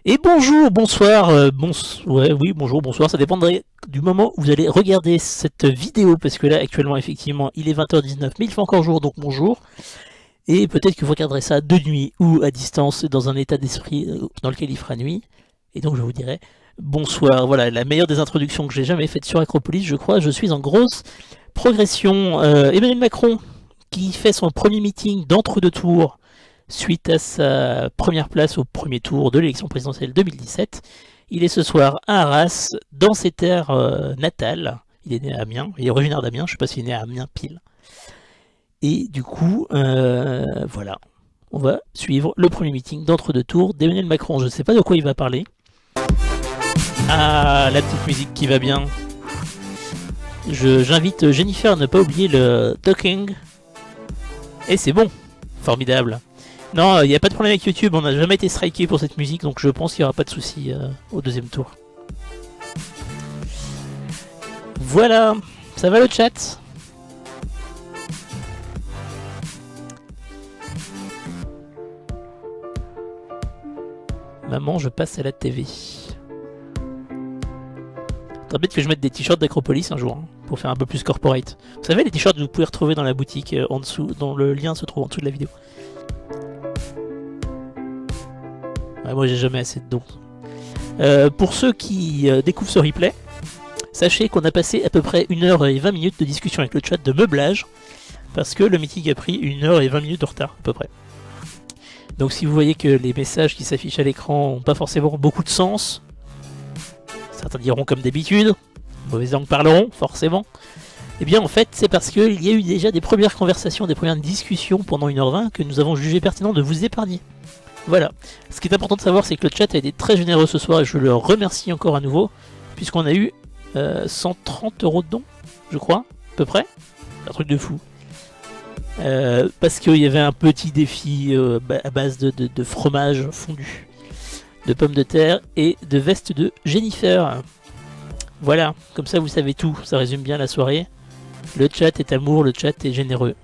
Et bonjour, bonsoir, ouais, oui, bonjour, bonsoir, ça dépendrait du moment où vous allez regarder cette vidéo, parce que là, actuellement, effectivement, il est 20h19, mais il fait encore jour, donc bonjour. Et peut-être que vous regarderez ça de nuit ou à distance, dans un état d'esprit dans lequel il fera nuit. Et donc, je vous dirai bonsoir. Voilà, la meilleure des introductions que j'ai jamais faites sur Acropolis, je crois. Je suis en grosse progression. Emmanuel Macron, qui fait son premier meeting d'entre-deux tours suite à sa première place au premier tour de l'élection présidentielle 2017. Il est ce soir à Arras, dans ses terres natales. Il est né à Amiens, il est originaire d'Amiens, je ne sais pas s'il est né à Amiens pile. Et du coup, voilà, on va suivre le premier meeting d'entre-deux tours d'Emmanuel Macron. Je ne sais pas de quoi il va parler. Ah, la petite musique qui va bien. J'invite Jennifer à ne pas oublier le talking. Et c'est bon, formidable. Non, il n'y a pas de problème avec YouTube, on n'a jamais été striké pour cette musique, donc je pense qu'il n'y aura pas de souci au deuxième tour. Voilà, ça va le chat? Maman, je passe à la TV. Peut-être que je mette des t-shirts d'Acropolis un jour, hein, pour faire un peu plus corporate. Vous savez, les t-shirts que vous pouvez retrouver dans la boutique en dessous, dont le lien se trouve en dessous de la vidéo. Ouais, moi, j'ai jamais assez de dons. Pour ceux qui découvrent ce replay, sachez qu'on a passé à peu près 1h20 de discussion avec le chat de meublage, parce que le meeting a pris 1h20 de retard, à peu près. Donc si vous voyez que les messages qui s'affichent à l'écran n'ont pas forcément beaucoup de sens, certains diront comme d'habitude, mauvais langues parleront, forcément. Eh bien en fait c'est parce qu'il y a eu déjà des premières conversations, des premières discussions pendant 1h20 que nous avons jugé pertinent de vous épargner. Voilà. Ce qui est important de savoir, c'est que le chat a été très généreux ce soir et je le remercie encore à nouveau, puisqu'on a eu 130 € de dons, je crois, à peu près. Un truc de fou. Parce qu'il y avait un petit défi à base de fromage fondu, de pommes de terre et de veste de Jennifer. Voilà, comme ça vous savez tout, ça résume bien la soirée. Le chat est amour, le chat est généreux.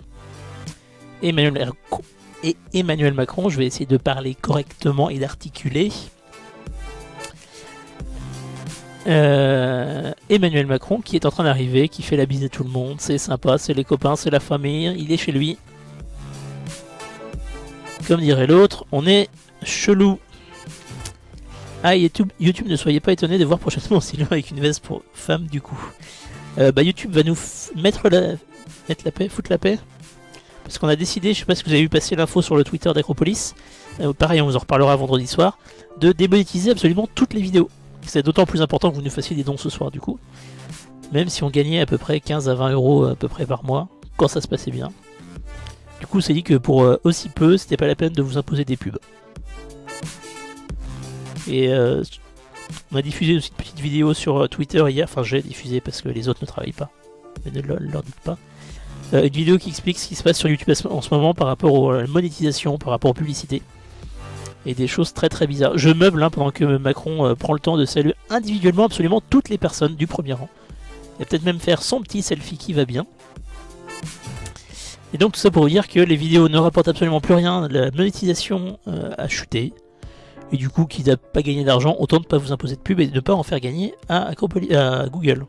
Emmanuel Macron, je vais essayer de parler correctement et d'articuler. Emmanuel Macron qui est en train d'arriver, qui fait la bise à tout le monde, c'est sympa, c'est les copains, c'est la famille, il est chez lui. Comme dirait l'autre, on est chelou. Ah, YouTube, ne soyez pas étonnés de voir prochainement Sylvain avec une veste pour femme du coup. YouTube va nous mettre la paix, foutre la paix. Parce qu'on a décidé, je sais pas si vous avez vu passer l'info sur le Twitter d'Acropolis, pareil on vous en reparlera vendredi soir, de démonétiser absolument toutes les vidéos. C'est d'autant plus important que vous nous fassiez des dons ce soir du coup. Même si on gagnait à peu près 15 à 20 € à peu près par mois, quand ça se passait bien. Du coup c'est dit que pour aussi peu, c'était pas la peine de vous imposer des pubs. Et on a diffusé aussi une petite vidéo sur Twitter hier, enfin j'ai diffusé parce que les autres ne travaillent pas, mais ne leur dites pas. Une vidéo qui explique ce qui se passe sur YouTube en ce moment par rapport à la monétisation, par rapport aux publicités. Et des choses très très bizarres. Je meuble pendant que Macron prend le temps de saluer individuellement absolument toutes les personnes du premier rang. Et peut-être même faire son petit selfie qui va bien. Et donc tout ça pour vous dire que les vidéos ne rapportent absolument plus rien, la monétisation a chuté. Et du coup, qui n'a pas gagné d'argent, autant ne pas vous imposer de pub et de ne pas en faire gagner à Google.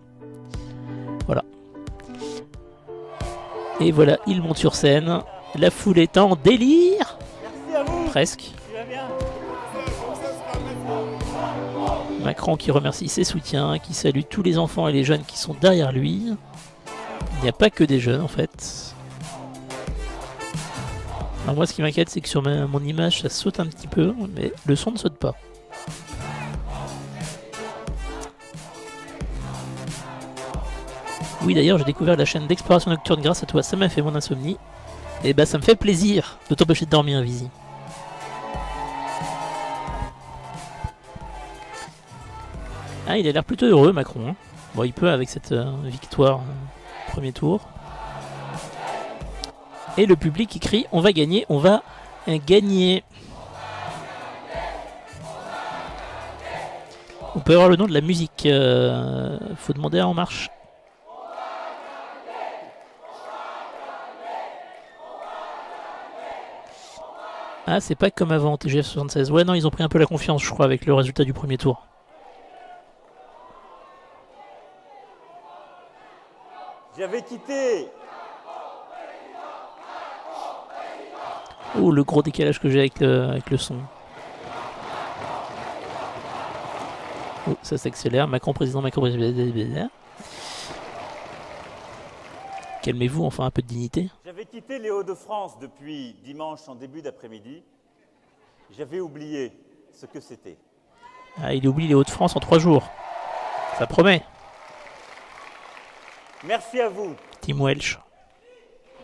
Voilà. Et voilà, il monte sur scène. La foule est en délire. Merci à vous. Presque. Tu vas bien. Macron qui remercie ses soutiens, qui salue tous les enfants et les jeunes qui sont derrière lui. Il n'y a pas que des jeunes en fait. Alors moi ce qui m'inquiète c'est que sur mon image ça saute un petit peu, mais le son ne saute pas. Oui d'ailleurs j'ai découvert la chaîne d'exploration nocturne grâce à toi, ça m'a fait mon insomnie. Et bah ça me fait plaisir de t'empêcher de dormir, Visi. Ah il a l'air plutôt heureux Macron. Hein. Bon il peut avec cette victoire premier tour. Et le public qui crie on va gagner, on va gagner. On peut avoir le nom de la musique. Faut demander à En Marche. Ah, c'est pas comme avant, TGF 76. Ouais, non, ils ont pris un peu la confiance, je crois, avec le résultat du premier tour. J'avais quitté. Oh, le gros décalage que j'ai avec le son. Oh, ça s'accélère. Macron président, Macron président. Calmez-vous, enfin un peu de dignité. J'avais quitté les Hauts-de-France depuis dimanche en début d'après-midi. J'avais oublié ce que c'était. Ah, il oublie les Hauts-de-France en 3 jours. Ça promet. Merci à vous. Tim Welch.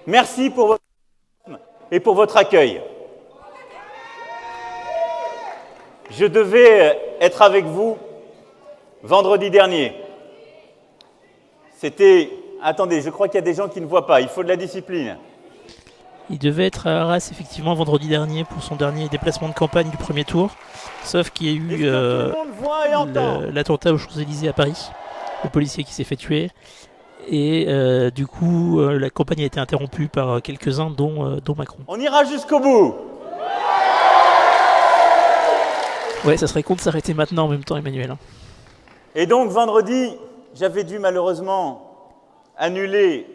Merci pour votre et pour votre accueil. Je devais être avec vous vendredi dernier. C'était... Attendez, je crois qu'il y a des gens qui ne voient pas. Il faut de la discipline. Il devait être à Arras, effectivement, vendredi dernier pour son dernier déplacement de campagne du premier tour. Sauf qu'il y a eu l'attentat aux Champs-Élysées à Paris. Le policier qui s'est fait tuer. Et du coup, la campagne a été interrompue par quelques-uns, dont Macron. On ira jusqu'au bout. Ouais, ça serait con de s'arrêter maintenant en même temps, Emmanuel. Et donc, vendredi, j'avais dû malheureusement annuler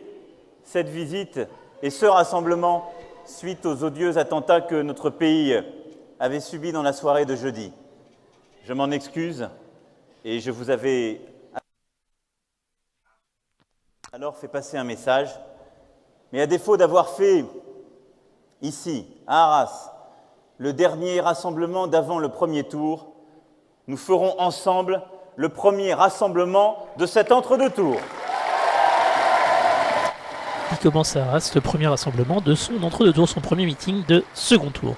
cette visite et ce rassemblement suite aux odieux attentats que notre pays avait subis dans la soirée de jeudi. Je m'en excuse et je vous avais alors fait passer un message, mais à défaut d'avoir fait ici, à Arras, le dernier rassemblement d'avant le premier tour, nous ferons ensemble le premier rassemblement de cet entre-deux-tours. Il commence à Arras le premier rassemblement de son entre-deux-tours, son premier meeting de second tour.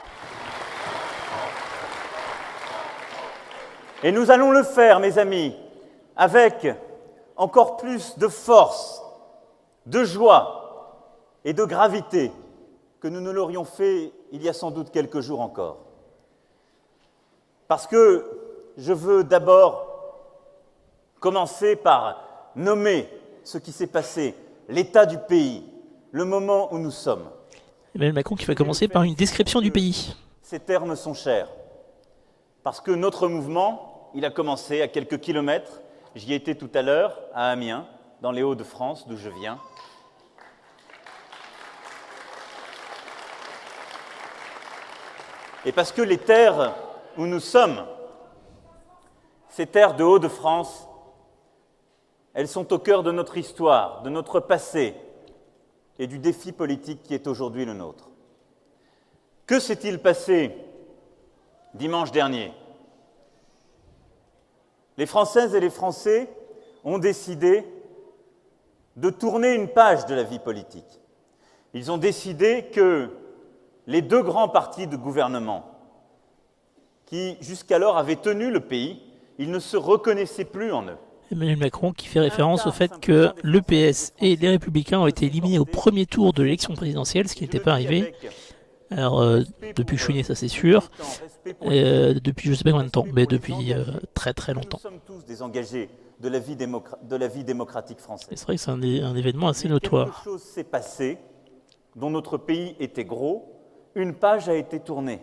Et nous allons le faire, mes amis, avec encore plus de force, de joie et de gravité que nous ne l'aurions fait il y a sans doute quelques jours encore. Parce que je veux d'abord commencer par nommer ce qui s'est passé, l'état du pays, le moment où nous sommes. Emmanuel Macron qui va commencer par une description du pays. Ces termes sont chers, parce que notre mouvement, il a commencé à quelques kilomètres. J'y étais tout à l'heure, à Amiens, dans les Hauts-de-France, d'où je viens. Et parce que les terres où nous sommes, ces terres de Hauts-de-France, elles sont au cœur de notre histoire, de notre passé et du défi politique qui est aujourd'hui le nôtre. Que s'est-il passé dimanche dernier ? Les Françaises et les Français ont décidé de tourner une page de la vie politique. Ils ont décidé que les deux grands partis de gouvernement qui jusqu'alors avaient tenu le pays, ils ne se reconnaissaient plus en eux. Emmanuel Macron qui fait référence au fait que le PS et les Républicains ont été éliminés au premier tour de l'élection présidentielle, ce qui n'était pas arrivé. Alors, depuis que je suis né, ça c'est sûr. Depuis je ne sais pas combien de temps, mais depuis très très longtemps. Nous sommes tous des engagés de la vie démocratique française. C'est vrai que c'est un événement assez notoire. Quelque chose s'est passé dont notre pays était gros. Une page a été tournée.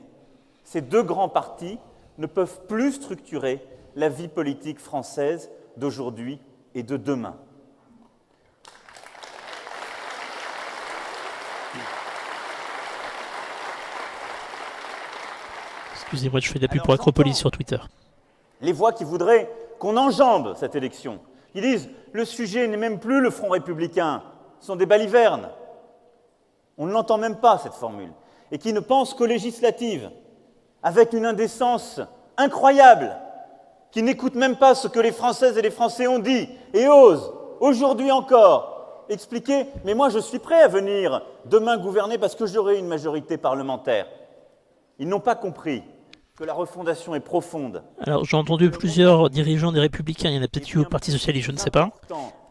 Ces deux grands partis ne peuvent plus structurer la vie politique française d'aujourd'hui et de demain. Excusez-moi, je fais de la pub pour Acropolis sur Twitter. Les voix qui voudraient qu'on enjambe cette élection, qui disent « le sujet n'est même plus le Front républicain, ce sont des balivernes ». On ne l'entend même pas, cette formule. Et qui ne pensent qu'aux législatives, avec une indécence incroyable, qui n'écoutent même pas ce que les Françaises et les Français ont dit, et osent, aujourd'hui encore, expliquer « mais moi je suis prêt à venir demain gouverner parce que j'aurai une majorité parlementaire ». Ils n'ont pas compris que la refondation est profonde. Alors j'ai entendu plusieurs dirigeants des Républicains, il y en a peut-être eu au Parti Socialiste, je ne sais pas,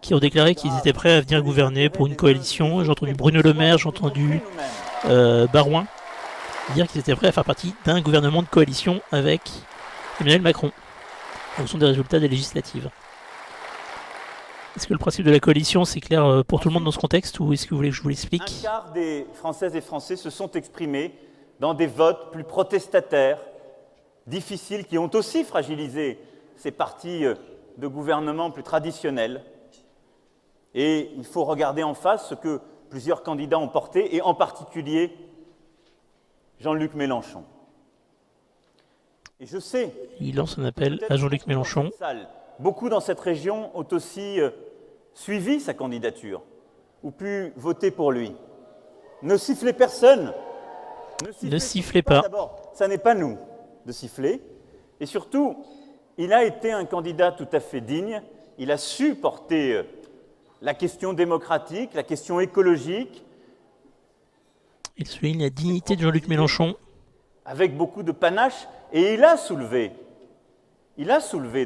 qui ont déclaré qu'ils étaient prêts à venir gouverner pour une coalition. J'ai entendu Bruno Le Maire, j'ai entendu Barouin dire qu'ils étaient prêts à faire partie d'un gouvernement de coalition avec Emmanuel Macron, en fonction des résultats des législatives. Est-ce que le principe de la coalition, c'est clair pour tout le monde dans ce contexte, ou est-ce que vous voulez que je vous l'explique ? Un quart des Françaises et Français se sont exprimés dans des votes plus protestataires, difficiles, qui ont aussi fragilisé ces partis de gouvernement plus traditionnels. Et il faut regarder en face ce que plusieurs candidats ont porté, et en particulier Jean-Luc Mélenchon. Et je sais... Il lance un appel à Jean-Luc Mélenchon. Beaucoup dans cette région ont aussi suivi sa candidature, ou pu voter pour lui. Ne sifflez personne. Ne sifflez pas. D'abord, ça n'est pas nous de siffler. Et surtout, il a été un candidat tout à fait digne. Il a su porter la question démocratique, la question écologique. Il souligne la dignité de Jean-Luc Mélenchon. Avec beaucoup de panache. Et il a soulevé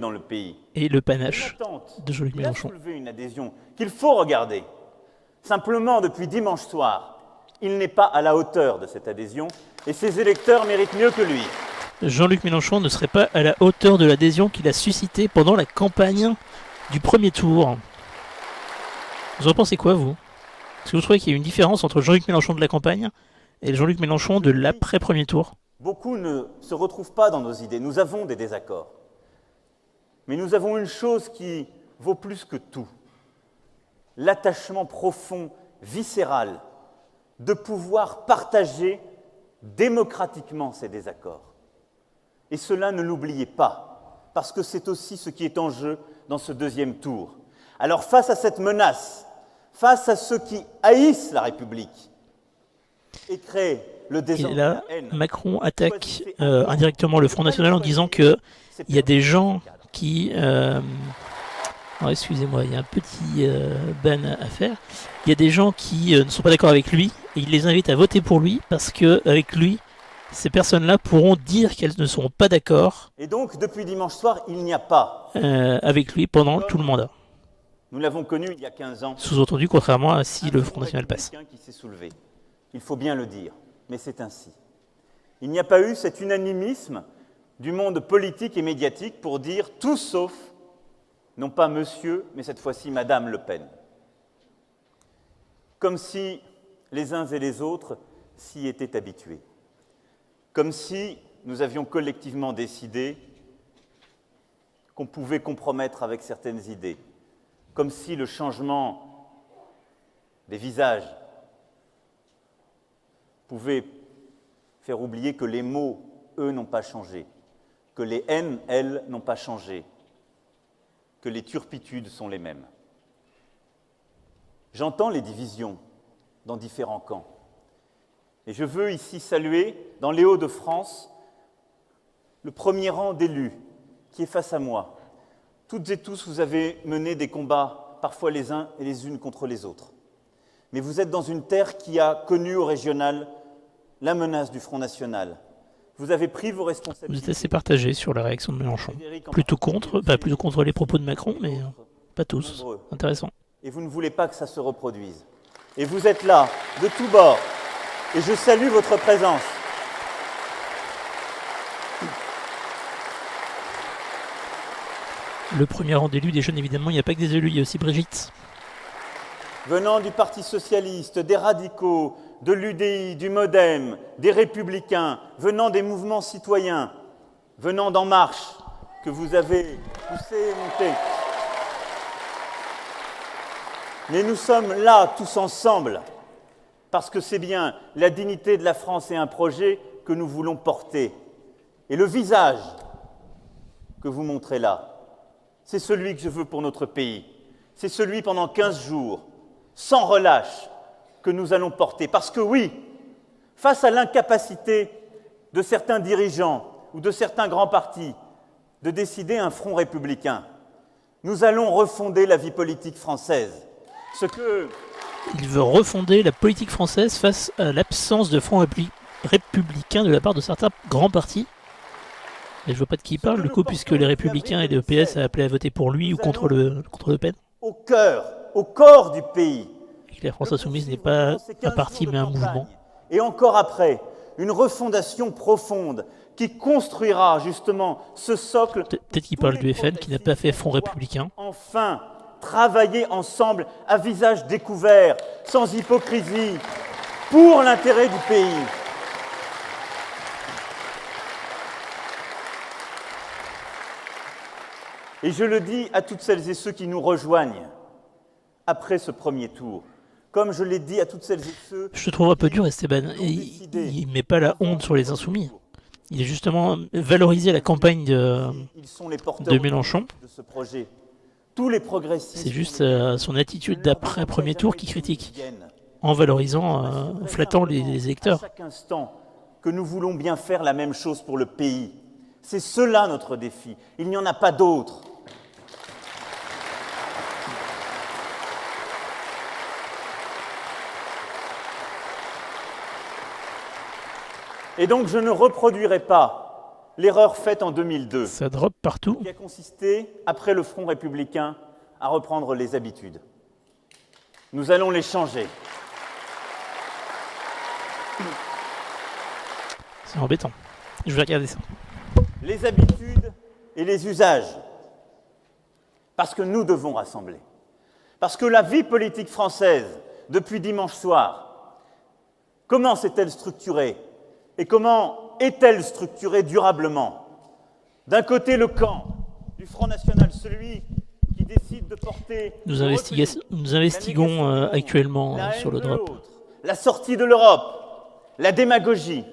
dans le pays. Et le panache de Jean-Luc Mélenchon. Il a soulevé une adhésion qu'il faut regarder. Simplement, depuis dimanche soir, il n'est pas à la hauteur de cette adhésion et ses électeurs méritent mieux que lui. Jean-Luc Mélenchon ne serait pas à la hauteur de l'adhésion qu'il a suscitée pendant la campagne du premier tour. Vous en pensez quoi, vous? Est-ce que vous trouvez qu'il y a une différence entre Jean-Luc Mélenchon de la campagne et Jean-Luc Mélenchon de l'après-premier tour? Beaucoup ne se retrouvent pas dans nos idées. Nous avons des désaccords. Mais nous avons une chose qui vaut plus que tout. L'attachement profond, viscéral, de pouvoir partager démocratiquement ces désaccords. Et cela, ne l'oubliez pas, parce que c'est aussi ce qui est en jeu dans ce deuxième tour. Alors face à cette menace, face à ceux qui haïssent la République et créent le désordre, et là, la haine, Macron attaque indirectement le Front National en disant qu'il y a des gens qui... Alors, excusez-moi, il y a un petit ban à faire. Il y a des gens qui ne sont pas d'accord avec lui et il les invite à voter pour lui parce qu'avec lui, ces personnes-là pourront dire qu'elles ne sont pas d'accord. Et donc, depuis dimanche soir, il n'y a pas... avec lui pendant tout le mandat. Nous l'avons connu il y a 15 ans. Sous-entendu, contrairement à si le Front National passe. Qui s'est soulevé. Il faut bien le dire, mais c'est ainsi. Il n'y a pas eu cet unanimisme du monde politique et médiatique pour dire tout sauf, non pas monsieur, mais cette fois-ci Madame Le Pen. Comme si les uns et les autres s'y étaient habitués. Comme si nous avions collectivement décidé qu'on pouvait compromettre avec certaines idées. Comme si le changement des visages pouvait faire oublier que les mots, eux, n'ont pas changé, que les haines, elles, n'ont pas changé, que les turpitudes sont les mêmes. J'entends les divisions dans différents camps. Et je veux ici saluer, dans les Hauts-de-France, le premier rang d'élus qui est face à moi. Toutes et tous, vous avez mené des combats, parfois les uns et les unes contre les autres. Mais vous êtes dans une terre qui a connu au régional la menace du Front National. Vous avez pris vos responsabilités. Vous êtes assez partagé sur la réaction de Mélenchon. Plutôt contre les propos de Macron, mais pas tous. Intéressant. Et vous ne voulez pas que ça se reproduise. Et vous êtes là, de tous bords. Et je salue votre présence. Le premier rang d'élus des jeunes, évidemment, il n'y a pas que des élus, il y a aussi Brigitte. Venant du Parti Socialiste, des radicaux, de l'UDI, du MoDem, des Républicains, venant des mouvements citoyens, venant d'En Marche, que vous avez poussé et monté. Mais nous sommes là, tous ensemble, parce que c'est bien la dignité de la France et un projet que nous voulons porter. Et le visage que vous montrez là, c'est celui que je veux pour notre pays. C'est celui pendant 15 jours, sans relâche, que nous allons porter. Parce que oui, face à l'incapacité de certains dirigeants ou de certains grands partis de décider un front républicain, nous allons refonder la vie politique française. Il veut refonder la politique française face à l'absence de front républicain de la part de certains grands partis. Et je ne vois pas de qui il parle, du coup, puisque les Républicains et le PS a appelé à voter pour lui ou contre Le Pen. Au corps du pays. Et que la France Insoumise n'est pas un parti, mais un mouvement. Et encore après, une refondation profonde qui construira justement ce socle. Peut-être qu'il parle du FN, qui n'a pas fait front républicain. Enfin, travailler ensemble à visage découvert, sans hypocrisie, pour l'intérêt du pays. Et je le dis à toutes celles et ceux qui nous rejoignent après ce premier tour, comme je l'ai dit à toutes celles et ceux... Je te trouve un peu dur, Esteban. Et il met pas la honte sur les insoumis. Il est justement valorisé la campagne Ils sont les porteurs de Mélenchon. de ce projet. Tous les progressistes... C'est juste son attitude d'après premier tour qui critique, en valorisant, en flattant les électeurs. À chaque instant que nous voulons bien faire la même chose pour le pays. C'est cela notre défi. Il n'y en a pas d'autre. Et donc je ne reproduirai pas l'erreur faite en 2002. Ça drop partout. Qui a consisté, après le Front républicain, à reprendre les habitudes. Nous allons les changer. C'est embêtant. Je vais regarder ça. Les habitudes et les usages. Parce que nous devons rassembler. Parce que la vie politique française, depuis dimanche soir, comment s'est-elle structurée? Et comment est-elle structurée durablement? D'un côté, le camp du Front National, celui qui décide de porter... Nous investiguons actuellement sur le drop. La sortie de l'Europe, la démagogie,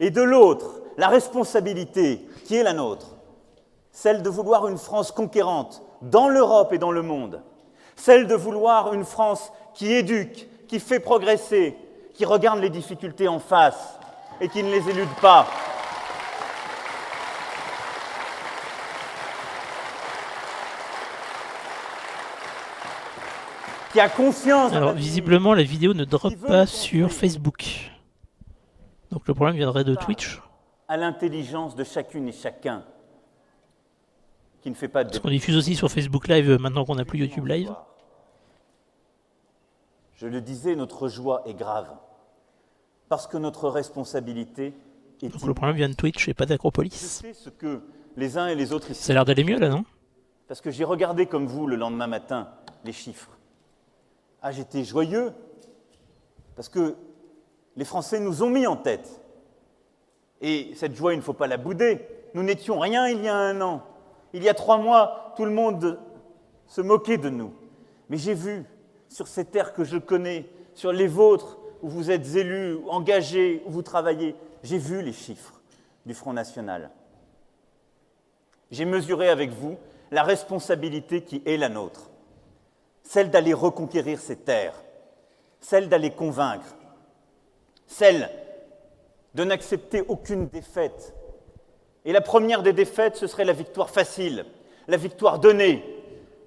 et de l'autre, la responsabilité qui est la nôtre, celle de vouloir une France conquérante dans l'Europe et dans le monde, celle de vouloir une France qui éduque, qui fait progresser, qui regarde les difficultés en face et qui ne les élude pas. Qui a confiance. Alors, visiblement, la vidéo ne drop pas sur Facebook. Donc le problème viendrait de Twitch. À l'intelligence de chacune et chacun qui ne fait pas de... Parce qu'on diffuse aussi sur Facebook Live maintenant qu'on n'a plus YouTube Live. Je le disais, notre joie est grave. Parce que notre responsabilité est... Donc le problème vient de Twitch et pas d'Acropolis. Je sais ce que les uns et les autres ici... Ça a l'air d'aller mieux là, non? Parce que j'ai regardé comme vous le lendemain matin les chiffres. Ah, j'étais joyeux. Parce que les Français nous ont mis en tête. Et cette joie, il ne faut pas la bouder. Nous n'étions rien il y a 1 an. Il y a 3 mois, tout le monde se moquait de nous. Mais j'ai vu, sur ces terres que je connais, sur les vôtres, où vous êtes élus, engagés, où vous travaillez, j'ai vu les chiffres du Front National. J'ai mesuré avec vous la responsabilité qui est la nôtre. Celle d'aller reconquérir ces terres, celle d'aller convaincre, celle de n'accepter aucune défaite. Et la première des défaites, ce serait la victoire facile, la victoire donnée,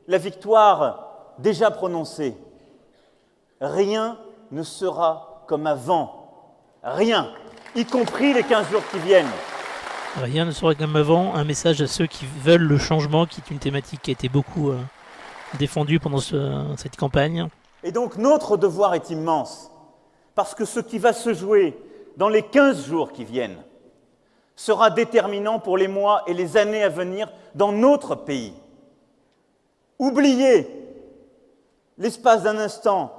la victoire déjà prononcée. Rien ne sera comme avant. Rien, y compris les 15 jours qui viennent. Rien ne sera comme avant. Un message à ceux qui veulent le changement, qui est une thématique qui a été beaucoup défendue pendant cette campagne. Et donc notre devoir est immense, parce que ce qui va se jouer dans les 15 jours qui viennent sera déterminant pour les mois et les années à venir dans notre pays. Oubliez, l'espace d'un instant,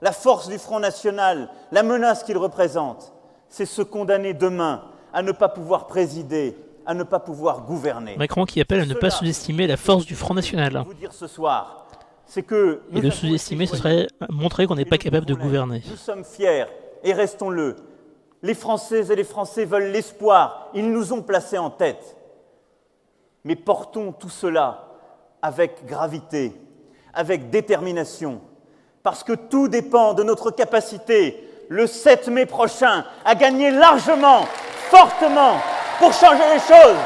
la force du Front National, la menace qu'il représente, c'est se condamner demain à ne pas pouvoir présider, à ne pas pouvoir gouverner. Macron qui appelle à ne pas sous-estimer la force du Front National. Vous dire ce soir, c'est que... Et le sous-estimer, ce serait montrer qu'on n'est pas capable de gouverner. Nous sommes fiers, et restons-le. Les Françaises et les Français veulent l'espoir. Ils nous ont placés en tête. Mais portons tout cela avec gravité, avec détermination, parce que tout dépend de notre capacité, le 7 mai prochain, à gagner largement, fortement, pour changer les choses.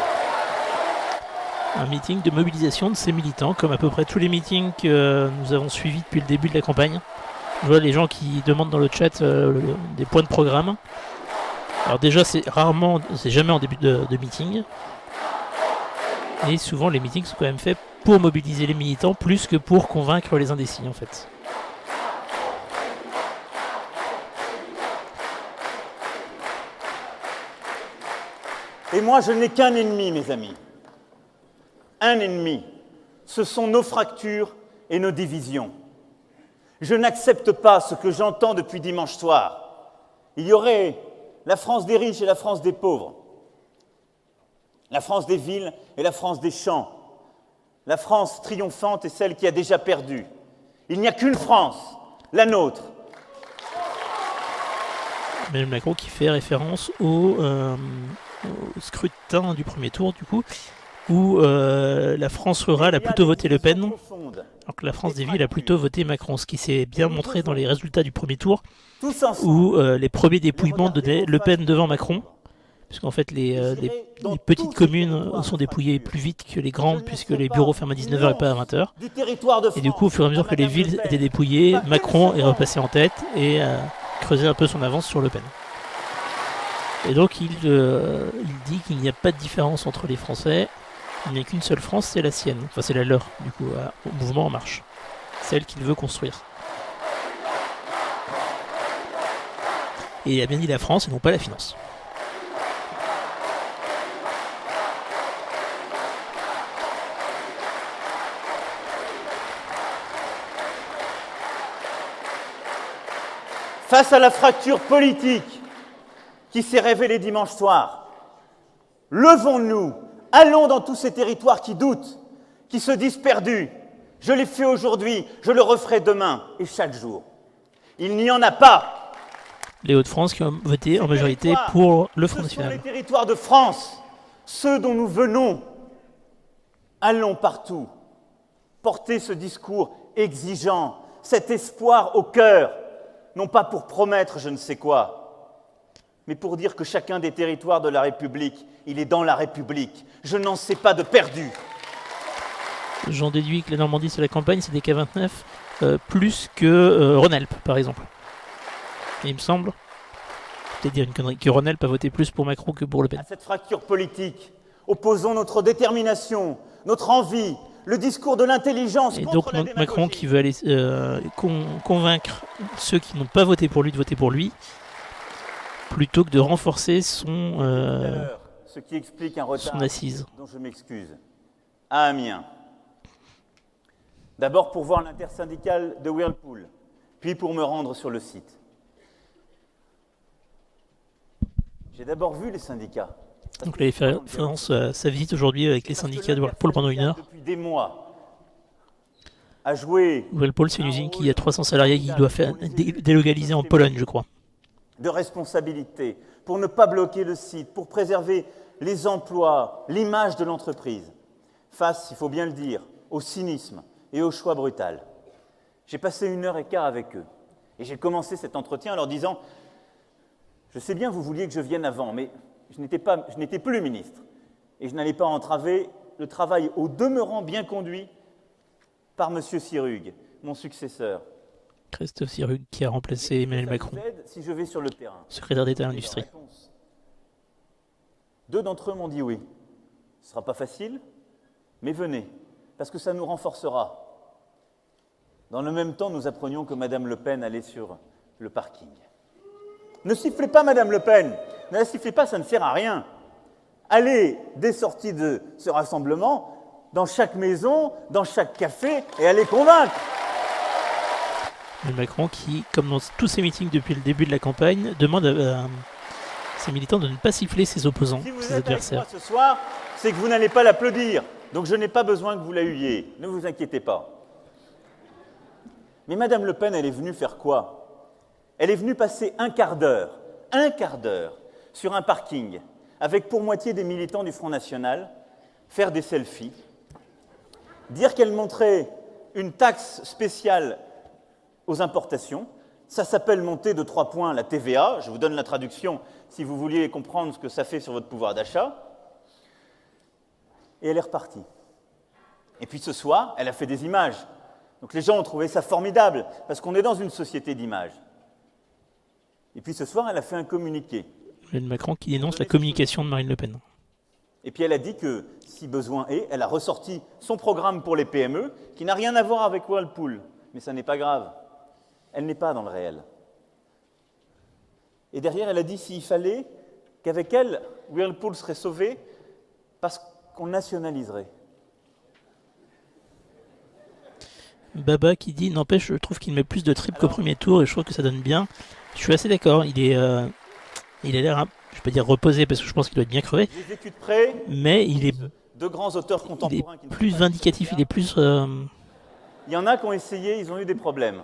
Un meeting de mobilisation de ces militants, comme à peu près tous les meetings que nous avons suivis depuis le début de la campagne. Je vois les gens qui demandent dans le chat des points de programme. Alors déjà, c'est jamais en début de meeting. Et souvent, les meetings sont quand même faits pour mobiliser les militants, plus que pour convaincre les indécis, en fait. Et moi, je n'ai qu'un ennemi, mes amis. Un ennemi. Ce sont nos fractures et nos divisions. Je n'accepte pas ce que j'entends depuis dimanche soir. Il y aurait la France des riches et la France des pauvres, la France des villes et la France des champs, La France triomphante est celle qui a déjà perdu. Il n'y a qu'une France, la nôtre. Emmanuel Macron qui fait référence au scrutin du premier tour, du coup, où la France rurale a plutôt voté Le Pen, alors que la France des villes a plutôt voté Macron, ce qui s'est bien montré dans les résultats du premier tour, où les premiers dépouillements donnaient Le Pen devant Macron, puisqu'en fait les petites communes sont dépouillées plus vite que les grandes, puisque les bureaux ferment à 19h et pas à 20h. Et du coup, au fur et à mesure que les villes étaient dépouillées, Macron est repassé en tête et a creusé un peu son avance sur Le Pen. Et donc il dit qu'il n'y a pas de différence entre les Français, il n'y a qu'une seule France, c'est la sienne. Enfin c'est la leur, du coup, au mouvement En Marche. Celle qu'il veut construire. Et il a bien dit la France et non pas la finance. Face à la fracture politique qui s'est révélée dimanche soir, levons-nous, allons dans tous ces territoires qui doutent, qui se disent perdus. Je l'ai fait aujourd'hui, je le referai demain et chaque jour. Il n'y en a pas. Les Hauts-de-France qui ont voté en majorité pour le Front National. Ce sont National. les territoires de France, ceux dont nous venons. Allons partout, porter ce discours exigeant, cet espoir au cœur, non pas pour promettre je ne sais quoi, mais pour dire que chacun des territoires de la République, il est dans la République. Je n'en sais pas de perdu. J'en déduis que la Normandie, c'est la campagne, c'est des K29, plus que Rhône-Alpes, par exemple. Et il me semble, peut-être dire une connerie, que Rhône-Alpes a voté plus pour Macron que pour Le Pen. À cette fracture politique, opposons notre détermination, notre envie, le discours de l'intelligence Et contre donc la démagogie. Macron qui veut aller convaincre ceux qui n'ont pas voté pour lui de voter pour lui, plutôt que de renforcer son Ce qui explique un retard assise. dont je m'excuse. À Amiens. D'abord pour voir l'intersyndicale de Whirlpool, puis pour me rendre sur le site. J'ai d'abord vu les syndicats. Donc il avait fait référence à sa visite aujourd'hui avec les syndicats de Whirlpool pendant 1 heure. Depuis des mois, a joué Whirlpool, c'est une usine qui a 300 salariés qui doit faire délocaliser en Pologne, je crois. de responsabilité pour ne pas bloquer le site, pour préserver les emplois, l'image de l'entreprise, face, il faut bien le dire, au cynisme et au choix brutal. J'ai passé 1h15 avec eux et j'ai commencé cet entretien en leur disant « Je sais bien, vous vouliez que je vienne avant, mais je n'étais plus ministre et je n'allais pas entraver le travail au demeurant bien conduit par M. Sirug, mon successeur. » Christophe Sirug qui a remplacé Emmanuel Ça Macron, vous aide si je vais sur le terrain. secrétaire d'État à l'industrie. Réponse. 2 d'entre eux m'ont dit oui. Ce ne sera pas facile, mais venez, parce que ça nous renforcera. Dans le même temps, nous apprenions que Mme Le Pen allait sur le parking. Ne sifflez pas, Mme Le Pen. Ne la sifflez pas, ça ne sert à rien. Allez, dès sortie de ce rassemblement, dans chaque maison, dans chaque café, et allez convaincre. Emmanuel Macron qui, comme dans tous ses meetings depuis le début de la campagne, demande à ses militants de ne pas siffler ses opposants, Si vous ses êtes avec adversaires. moi ce soir, c'est que vous n'allez pas l'applaudir. Donc je n'ai pas besoin que vous la huiez. Ne vous inquiétez pas. Mais Mme Le Pen, elle est venue faire quoi? Elle est venue passer un quart d'heure, sur un parking, avec pour moitié des militants du Front National, faire des selfies, dire qu'elle montrait une taxe spéciale aux importations. Ça s'appelle monter de 3 points la TVA. Je vous donne la traduction si vous vouliez comprendre ce que ça fait sur votre pouvoir d'achat. Et elle est repartie. Et puis ce soir, elle a fait des images. Donc les gens ont trouvé ça formidable, parce qu'on est dans une société d'images. Et puis ce soir, elle a fait un communiqué. Emmanuel Macron qui dénonce la communication de Marine Le Pen. Et puis elle a dit que, si besoin est, elle a ressorti son programme pour les PME, qui n'a rien à voir avec Whirlpool. Mais ça n'est pas grave. Elle n'est pas dans le réel. Et derrière, elle a dit s'il fallait qu'avec elle, Whirlpool serait sauvé parce qu'on nationaliserait. Baba qui dit, n'empêche, je trouve qu'il met plus de tripes qu'au premier tour et je trouve que ça donne bien. Je suis assez d'accord, il a l'air, je ne vais pas dire reposé parce que je pense qu'il doit être bien crevé, J'ai vécu de près mais il est deux grands auteurs Il est contemporains qui ne plus sont pas vindicatif, il est plus... Il y en a qui ont essayé, ils ont eu des problèmes.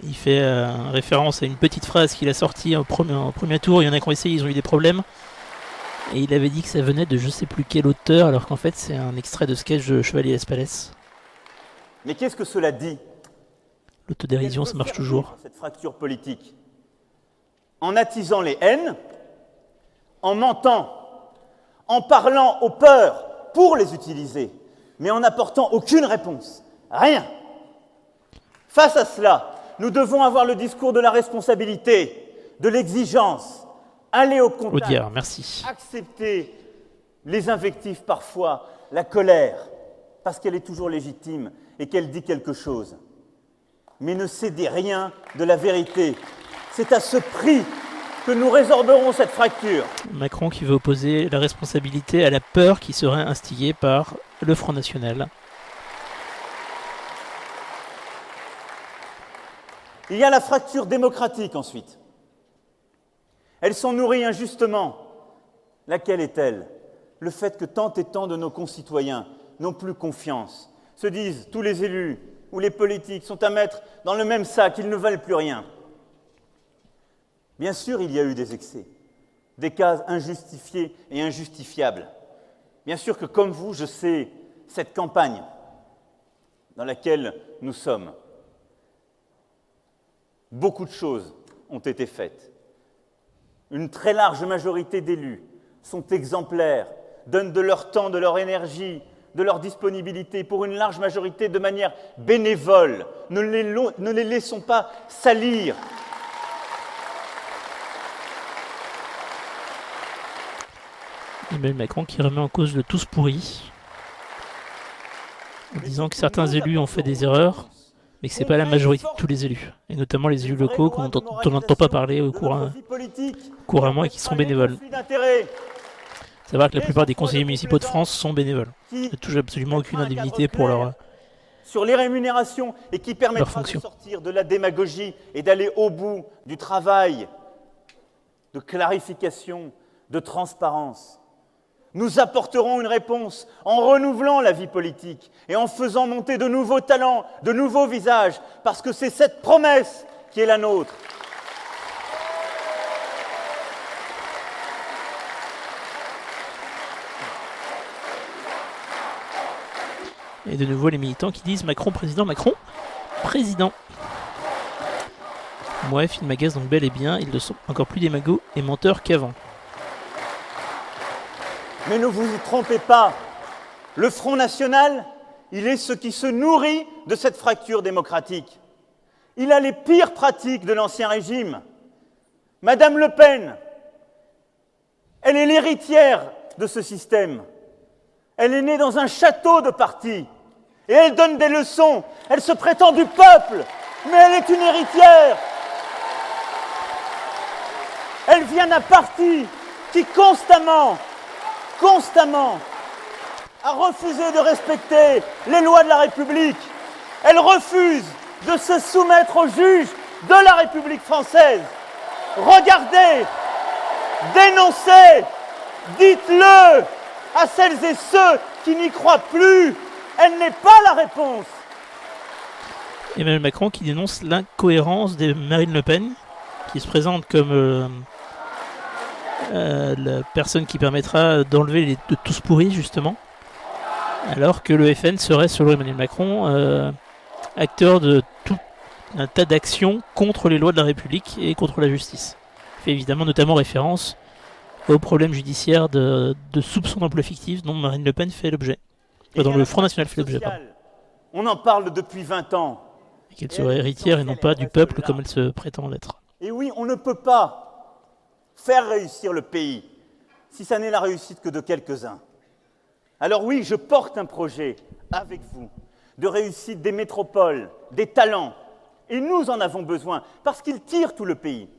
il fait référence à une petite phrase qu'il a sortie au premier tour. Il y en a qui ont essayé, ils ont eu des problèmes. Et il avait dit que ça venait de je sais plus quel auteur, alors qu'en fait c'est un extrait de sketch de Chevalier Espalès. Mais qu'est-ce que cela dit? L'autodérision, Qu'elle ça veut marche faire toujours. vivre, cette fracture politique, en attisant les haines, en mentant, en parlant aux peurs pour les utiliser, mais en n'apportant aucune réponse. Rien. Face à cela, nous devons avoir le discours de la responsabilité, de l'exigence, aller au contact, Audiard, merci. accepter les invectives parfois, la colère, parce qu'elle est toujours légitime et qu'elle dit quelque chose. Mais ne cédez rien de la vérité. C'est à ce prix que nous résorberons cette fracture. Macron qui veut opposer la responsabilité à la peur qui serait instillée par le Front National. Il y a la fracture démocratique ensuite. Elles sont nourries injustement. Laquelle est-elle? Le fait que tant et tant de nos concitoyens n'ont plus confiance, se disent tous les élus ou les politiques sont à mettre dans le même sac, ils ne valent plus rien. Bien sûr, il y a eu des excès, des cas injustifiés et injustifiables. Bien sûr que comme vous, je sais cette campagne dans laquelle nous sommes. Beaucoup de choses ont été faites. Une très large majorité d'élus sont exemplaires, donnent de leur temps, de leur énergie, de leur disponibilité, pour une large majorité de manière bénévole. Ne les laissons pas salir. Emmanuel Macron qui remet en cause le tous pourri, en disant que certains élus ont fait des erreurs, mais que ce n'est pas la majorité de tous les élus, et notamment les élus locaux dont on n'entend pas parler couramment et qui sont bénévoles. Savoir que la plupart des conseillers municipaux de France sont bénévoles. Ils ne touchent absolument aucune indemnité pour leur sur les rémunérations et qui permettra de fonction. sortir de la démagogie et d'aller au bout du travail de clarification, de transparence. Nous apporterons une réponse en renouvelant la vie politique et en faisant monter de nouveaux talents, de nouveaux visages, parce que c'est cette promesse qui est la nôtre. Et de nouveau les militants qui disent Macron président, Macron président. Bref, ils m'agacent donc bel et bien, ils ne sont encore plus démagos et menteurs qu'avant. Mais ne vous y trompez pas, le Front National, il est ce qui se nourrit de cette fracture démocratique. Il a les pires pratiques de l'Ancien Régime. Madame Le Pen, elle est l'héritière de ce système. Elle est née dans un château de parti et elle donne des leçons. Elle se prétend du peuple, mais elle est une héritière. Elle vient d'un parti qui constamment a refusé de respecter les lois de la République. Elle refuse de se soumettre aux juges de la République française. Regardez, dénoncez, dites-le à celles et ceux qui n'y croient plus. Elle n'est pas la réponse. Emmanuel Macron qui dénonce l'incohérence de Marine Le Pen, qui se présente comme la personne qui permettra d'enlever les de tous pourris, justement, alors que le FN serait, selon Emmanuel Macron, acteur de tout un tas d'actions contre les lois de la République et contre la justice. Il fait évidemment notamment référence au problème judiciaire de soupçons d'emploi fictif dont Marine Le Pen fait l'objet. Dont le Front National fait l'objet, pardon. On en parle depuis 20 ans. Et qu'elle serait héritière et non pas du peuple comme elle se prétend l'être. Et oui, on ne peut pas faire réussir le pays si ça n'est la réussite que de quelques-uns. Alors oui, je porte un projet avec vous de réussite des métropoles, des talents. Et nous en avons besoin parce qu'ils tirent tout le pays.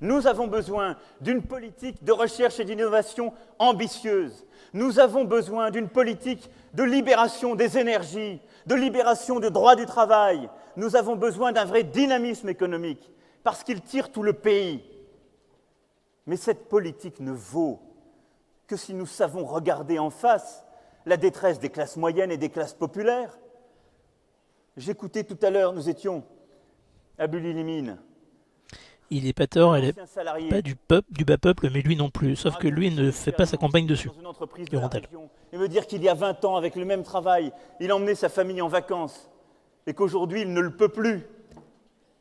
Nous avons besoin d'une politique de recherche et d'innovation ambitieuse. Nous avons besoin d'une politique de libération des énergies, de libération du droit du travail. Nous avons besoin d'un vrai dynamisme économique, parce qu'il tire tout le pays. Mais cette politique ne vaut que si nous savons regarder en face la détresse des classes moyennes et des classes populaires. J'écoutais tout à l'heure, nous étions à Bully-les-Mines. Il n'est pas tort, elle est Ancien salarié pas du bas peuple, mais lui non plus. Sauf que lui ne fait pas sa campagne dessus. dans une entreprise de Durant la elle. région, et me dire qu'il y a 20 ans, avec le même travail, il emmenait sa famille en vacances et qu'aujourd'hui, il ne le peut plus.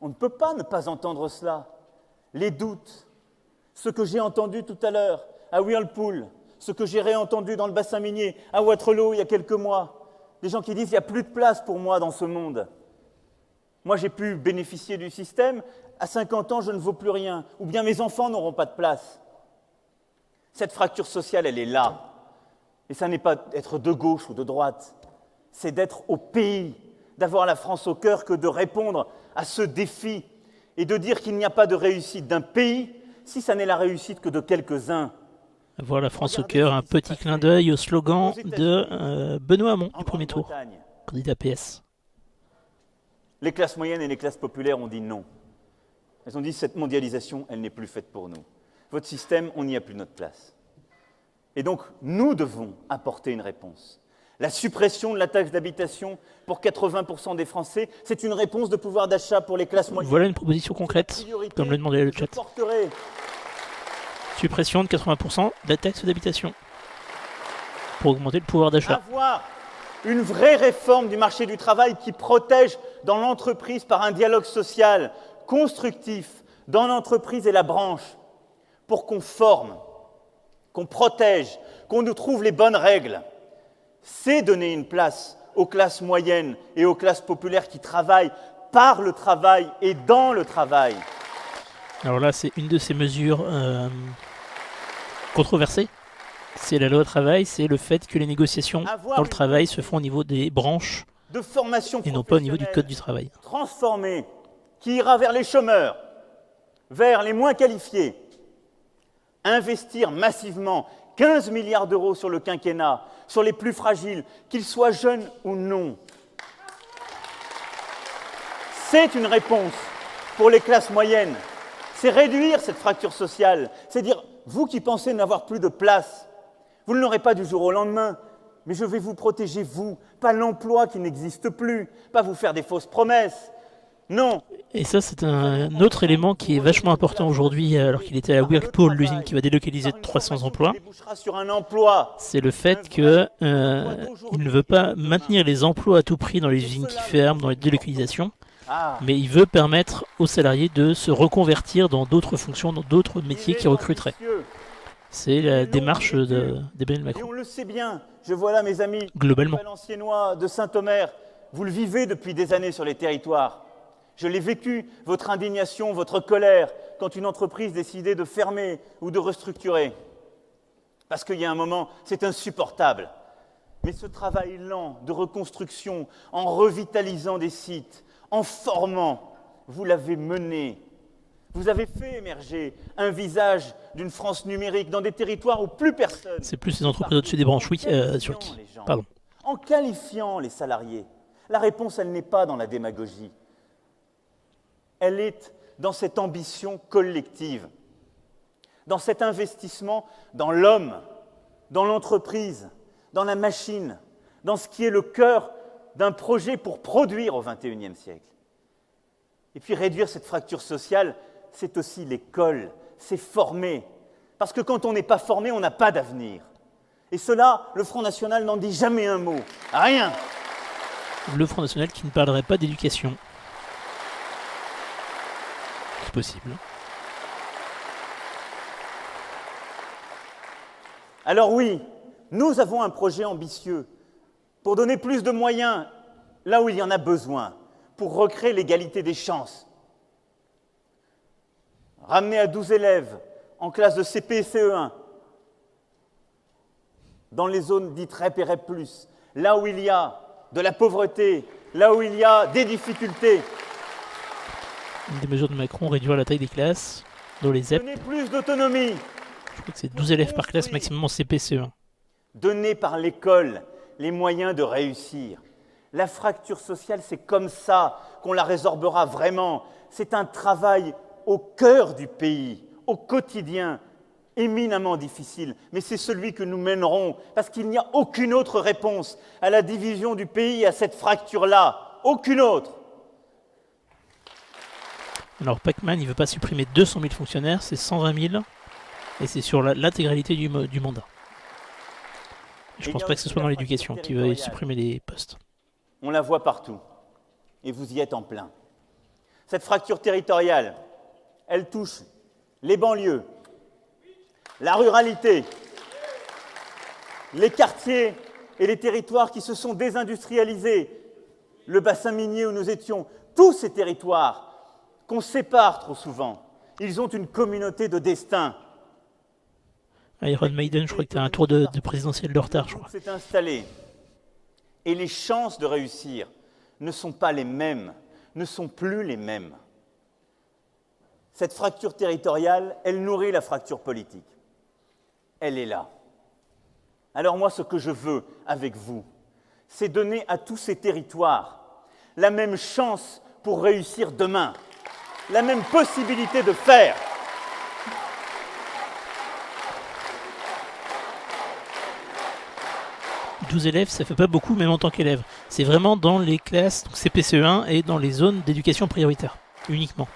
On ne peut pas ne pas entendre cela. Les doutes, ce que j'ai entendu tout à l'heure à Whirlpool, ce que j'ai réentendu dans le bassin minier, à Waterloo il y a quelques mois, des gens qui disent « il n'y a plus de place pour moi dans ce monde ». Moi, j'ai pu bénéficier du système, à 50 ans, je ne vaux plus rien, ou bien mes enfants n'auront pas de place. Cette fracture sociale, elle est là. Et ça n'est pas d'être de gauche ou de droite, c'est d'être au pays, d'avoir la France au cœur que de répondre à ce défi et de dire qu'il n'y a pas de réussite d'un pays si ça n'est la réussite que de quelques-uns. Avoir la France au cœur, un petit clin d'œil au slogan de Benoît Hamon du premier tour, candidat PS. Les classes moyennes et les classes populaires ont dit non. Elles ont dit cette mondialisation, elle n'est plus faite pour nous. Votre système, on n'y a plus notre place. Et donc, nous devons apporter une réponse. La suppression de la taxe d'habitation pour 80% des Français, c'est une réponse de pouvoir d'achat pour les classes moyennes. Voilà une proposition concrète, comme le demandait le chat. Suppression de 80% de la taxe d'habitation pour augmenter le pouvoir d'achat. Avoir une vraie réforme du marché du travail qui protège dans l'entreprise par un dialogue social constructif dans l'entreprise et la branche pour qu'on forme, qu'on protège, qu'on nous trouve les bonnes règles. C'est donner une place aux classes moyennes et aux classes populaires qui travaillent par le travail et dans le travail. Alors là, c'est une de ces mesures controversées. C'est la loi travail, c'est le fait que les négociations dans le travail se font au niveau des branches de formation et non pas au niveau du code du travail. Transformée, qui ira vers les chômeurs, vers les moins qualifiés. Investir massivement 15 milliards d'euros sur le quinquennat, sur les plus fragiles, qu'ils soient jeunes ou non. C'est une réponse pour les classes moyennes. C'est réduire cette fracture sociale. C'est dire, vous qui pensez n'avoir plus de place, vous ne l'aurez pas du jour au lendemain, mais je vais vous protéger, vous, pas l'emploi qui n'existe plus, pas vous faire des fausses promesses. Non. Et ça, c'est un autre élément qui est vachement important aujourd'hui, alors qu'il était à Whirlpool, l'usine qui va délocaliser 300 emplois. C'est le fait qu'il ne veut pas maintenir les emplois à tout prix dans les usines qui ferment, dans les délocalisations, mais il veut permettre aux salariés de se reconvertir dans d'autres fonctions, dans d'autres métiers qui recruteraient. C'est la démarche d'Emmanuel Macron. Et on le sait bien, je vois là mes amis, globalement. Valenciennois de Saint-Omer, vous le vivez depuis des années sur les territoires. Je l'ai vécu, votre indignation, votre colère, quand une entreprise décidait de fermer ou de restructurer. Parce qu'il y a un moment, c'est insupportable. Mais ce travail lent de reconstruction, en revitalisant des sites, en formant, vous l'avez mené. Vous avez fait émerger un visage d'une France numérique dans des territoires où plus personne... C'est plus les entreprises au-dessus des branches, oui, sur qui ? Pardon. En qualifiant les salariés. La réponse, elle n'est pas dans la démagogie. Elle est dans cette ambition collective, dans cet investissement dans l'homme, dans l'entreprise, dans la machine, dans ce qui est le cœur d'un projet pour produire au XXIe siècle. Et puis réduire cette fracture sociale, c'est aussi l'école, c'est former. Parce que quand on n'est pas formé, on n'a pas d'avenir. Et cela, le Front National n'en dit jamais un mot. Rien. Le Front National qui ne parlerait pas d'éducation. C'est possible. Alors oui, nous avons un projet ambitieux pour donner plus de moyens là où il y en a besoin, pour recréer l'égalité des chances. Ramener à 12 élèves en classe de CP et CE1, dans les zones dites REP et REP+, là où il y a de la pauvreté, là où il y a des difficultés. Une des mesures de Macron, réduire la taille des classes dans les ZEP. Donner plus d'autonomie. Je crois que c'est 12 élèves par classe, maximum en CP, CE1. Donner par l'école les moyens de réussir. La fracture sociale, c'est comme ça qu'on la résorbera vraiment. C'est un travail au cœur du pays, au quotidien, éminemment difficile, mais c'est celui que nous mènerons, parce qu'il n'y a aucune autre réponse à la division du pays, à cette fracture-là. Aucune autre. Alors Pachmann, il ne veut pas supprimer 200 000 fonctionnaires, c'est 120 000, et c'est sur l'intégralité du mandat. Je ne pense pas que ce soit dans l'éducation qui veut supprimer les postes. On la voit partout, et vous y êtes en plein. Cette fracture territoriale, elle touche les banlieues, la ruralité, les quartiers et les territoires qui se sont désindustrialisés, le bassin minier où nous étions, tous ces territoires qu'on sépare trop souvent, ils ont une communauté de destin. Iron Maiden, je crois que tu as un tour de présidentiel de retard, je crois. C'est installé. Et les chances de réussir ne sont pas les mêmes, ne sont plus les mêmes. Cette fracture territoriale, elle nourrit la fracture politique. Elle est là. Alors moi, ce que je veux avec vous, c'est donner à tous ces territoires la même chance pour réussir demain, la même possibilité de faire. « 12 élèves, ça fait pas beaucoup, même en tant qu'élève. C'est vraiment dans les classes donc CPCE1 et dans les zones d'éducation prioritaire, uniquement.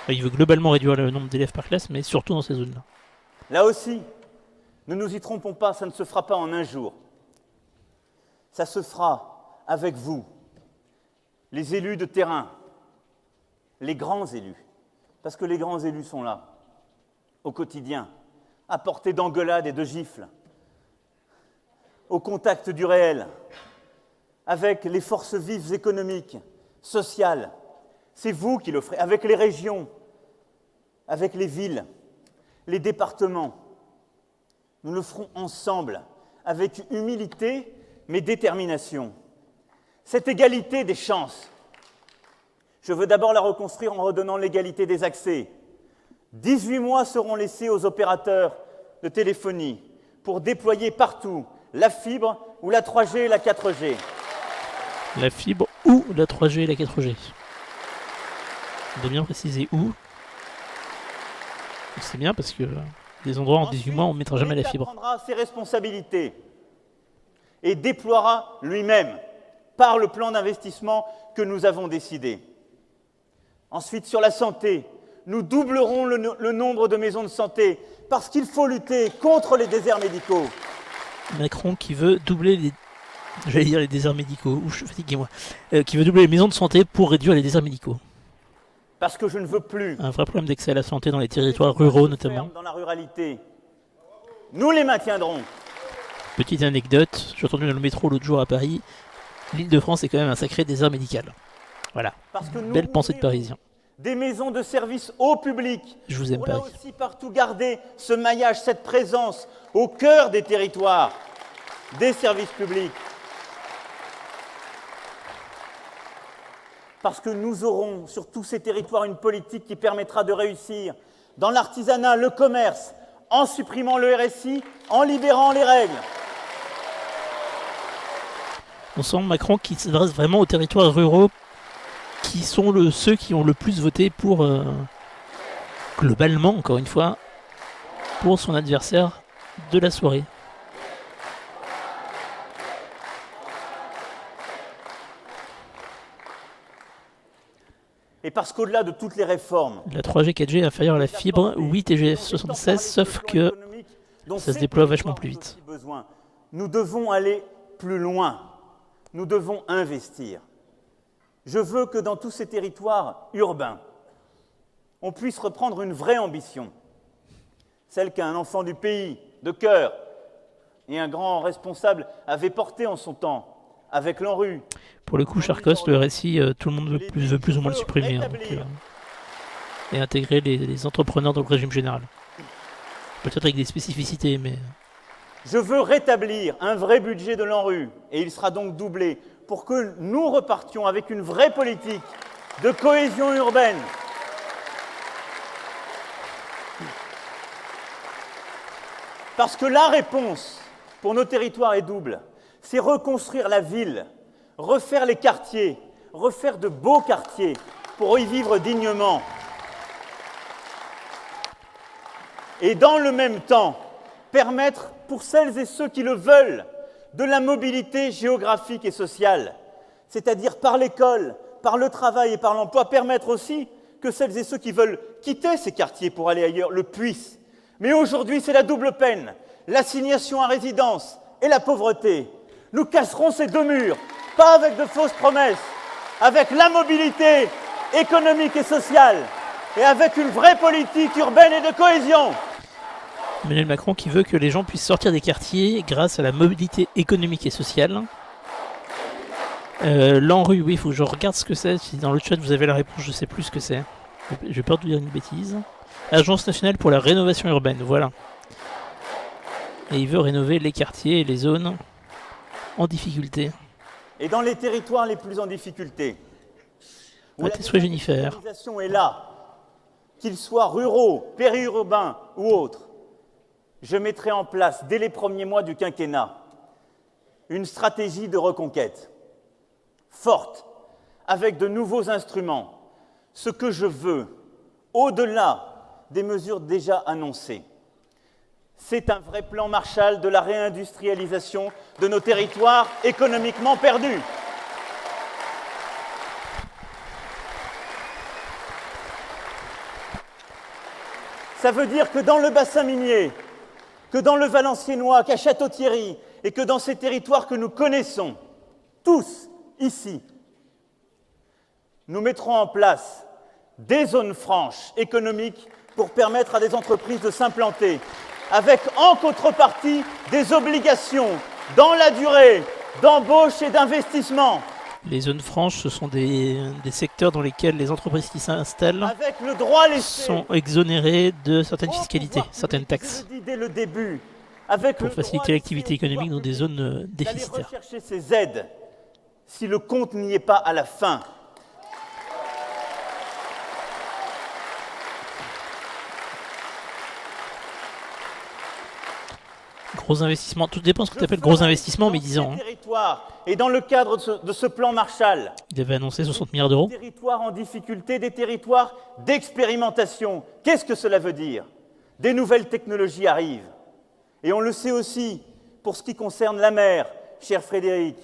Enfin, il veut globalement réduire le nombre d'élèves par classe, mais surtout dans ces zones-là. Là aussi, ne nous y trompons pas, ça ne se fera pas en un jour. Ça se fera avec vous, les élus de terrain, les grands élus, parce que les grands élus sont là, au quotidien, à portée d'engueulades et de gifles, au contact du réel, avec les forces vives économiques, sociales. C'est vous qui le ferez, avec les régions, avec les villes, les départements. Nous le ferons ensemble, avec humilité, mais détermination. Cette égalité des chances, je veux d'abord la reconstruire en redonnant l'égalité des accès. 18 mois seront laissés aux opérateurs de téléphonie pour déployer partout la fibre ou la 3G et la 4G. La fibre ou la 3G et la 4G. On doit bien préciser où. C'est bien parce que des endroits en 18 mois, on ne mettra jamais la fibre. Il prendra ses responsabilités et déploiera lui-même par le plan d'investissement que nous avons décidé. Ensuite, sur la santé, nous doublerons le nombre de maisons de santé parce qu'il faut lutter contre les déserts médicaux. Macron qui veut doubler les... J'allais dire les déserts médicaux, je suis fatigué moi. Qui veut doubler les maisons de santé pour réduire les déserts médicaux. Parce que je ne veux plus. Un vrai problème d'accès à la santé dans les territoires ruraux notamment. Dans la ruralité. Nous les maintiendrons. Petite anecdote, j'ai entendu dans le métro l'autre jour à Paris, l'Île-de-France est quand même un sacré désert médical. Voilà, belle pensée de Parisien. Des maisons de service au public. Je vous aime, on Paris. a aussi partout gardé ce maillage, cette présence au cœur des territoires, des services publics. Parce que nous aurons sur tous ces territoires une politique qui permettra de réussir dans l'artisanat, le commerce, en supprimant le RSI, en libérant les règles. On sent Macron qui s'adresse vraiment aux territoires ruraux qui sont ceux qui ont le plus voté pour, globalement, encore une fois, pour son adversaire de la soirée. Et parce qu'au-delà de toutes les réformes... La 3G, 4G est inférieure à la fibre, oui, TGF 76, sauf que ça se déploie vachement plus vite. Nous devons aller plus loin. Nous devons investir. Je veux que dans tous ces territoires urbains, on puisse reprendre une vraie ambition, celle qu'un enfant du pays, de cœur, et un grand responsable avait portée en son temps, avec l'ANRU. Pour le coup, Charcos, le RSI, tout le monde veut plus ou moins le supprimer. Hein, donc, et intégrer les entrepreneurs dans le régime général. Peut-être avec des spécificités, mais... Je veux rétablir un vrai budget de l'ANRU, et il sera donc doublé, pour que nous repartions avec une vraie politique de cohésion urbaine. Parce que la réponse pour nos territoires est double. C'est reconstruire la ville, refaire les quartiers, refaire de beaux quartiers pour y vivre dignement. Et dans le même temps, permettre, pour celles et ceux qui le veulent, de la mobilité géographique et sociale, c'est-à-dire par l'école, par le travail et par l'emploi, permettre aussi que celles et ceux qui veulent quitter ces quartiers pour aller ailleurs le puissent. Mais aujourd'hui, c'est la double peine, l'assignation à résidence et la pauvreté. Nous casserons ces deux murs, pas avec de fausses promesses, avec la mobilité économique et sociale, et avec une vraie politique urbaine et de cohésion. Emmanuel Macron qui veut que les gens puissent sortir des quartiers grâce à la mobilité économique et sociale. L'ANRU, oui, il faut que je regarde ce que c'est. Si dans le chat vous avez la réponse, je sais plus ce que c'est. J'ai peur de dire une bêtise. Agence nationale pour la rénovation urbaine, voilà. Et il veut rénover les quartiers et les zones en difficulté. Et dans les territoires les plus en difficulté, où la Jennifer est là, qu'ils soient ruraux, périurbains ou autres, je mettrai en place, dès les premiers mois du quinquennat, une stratégie de reconquête forte, avec de nouveaux instruments. Ce que je veux, au-delà des mesures déjà annoncées, c'est un vrai plan Marshall de la réindustrialisation de nos territoires économiquement perdus. Ça veut dire que dans le bassin minier, que dans le Valenciennois, qu'à Château-Thierry, et que dans ces territoires que nous connaissons, tous ici, nous mettrons en place des zones franches économiques pour permettre à des entreprises de s'implanter, avec en contrepartie des obligations dans la durée d'embauche et d'investissement. Les zones franches, ce sont des secteurs dans lesquels les entreprises qui s'installent avec le droit laissé, sont exonérées de certaines fiscalités, certaines taxes, je le dis dès le début, avec pour faciliter l'activité économique dans des zones déficitaires. D'aller rechercher ces aides, si le compte n'y est pas à la fin. Gros investissement, tout dépend de ce que tu appelles gros investissement, mais 10 ans. Et dans le cadre de ce plan Marshall, il avait annoncé 60 milliards d'euros. Des territoires en difficulté, des territoires d'expérimentation. Qu'est-ce que cela veut dire? Des nouvelles technologies arrivent. Et on le sait aussi, pour ce qui concerne la mer, cher Frédéric,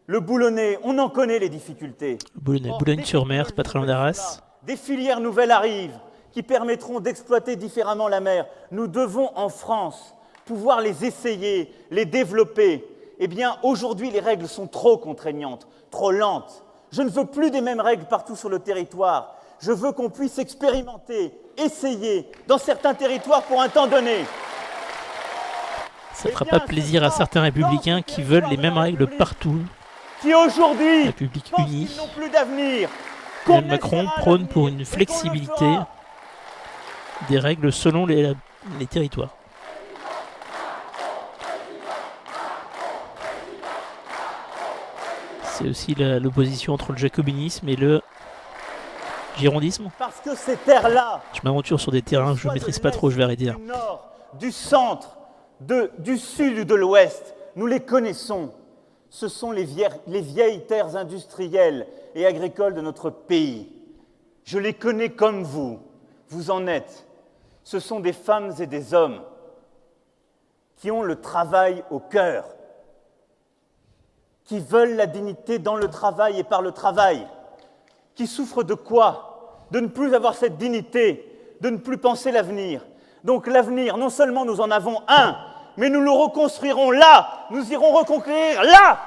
le Boulonnais, on en connaît les difficultés. Boulogne-sur-Mer, c'est pas très loin d'Arras. Des filières nouvelles arrivent qui permettront d'exploiter différemment la mer. Nous devons, en France, pouvoir les essayer, les développer. Eh bien, aujourd'hui, les règles sont trop contraignantes, trop lentes. Je ne veux plus des mêmes règles partout sur le territoire. Je veux qu'on puisse expérimenter, essayer, dans certains territoires pour un temps donné. Ça ne fera pas plaisir à certains républicains qui veulent les mêmes règles partout. Qui aujourd'hui République pensent unie. qu'ils n'ont plus d'avenir. Emmanuel Macron prône pour une flexibilité des règles selon les territoires. C'est aussi l'opposition entre le jacobinisme et le girondisme. Parce que ces terres-là, je m'aventure sur des terrains que je ne maîtrise pas trop, je vais arrêter là. Du nord, du centre, du sud ou de l'ouest, nous les connaissons. Ce sont les vieilles terres industrielles et agricoles de notre pays. Je les connais comme vous en êtes. Ce sont des femmes et des hommes qui ont le travail au cœur, qui veulent la dignité dans le travail et par le travail, qui souffrent de quoi? De ne plus avoir cette dignité, de ne plus penser l'avenir. Donc l'avenir, non seulement nous en avons un, mais nous le reconstruirons là, nous irons reconquérir là.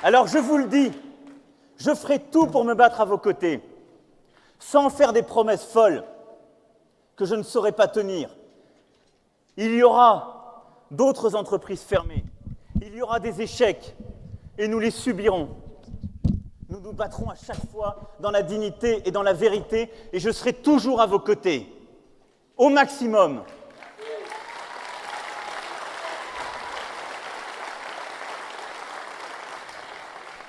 Alors je vous le dis, je ferai tout pour me battre à vos côtés, sans faire des promesses folles que je ne saurais pas tenir. Il y aura d'autres entreprises fermées, il y aura des échecs, et nous les subirons. Nous nous battrons à chaque fois dans la dignité et dans la vérité, et je serai toujours à vos côtés, au maximum.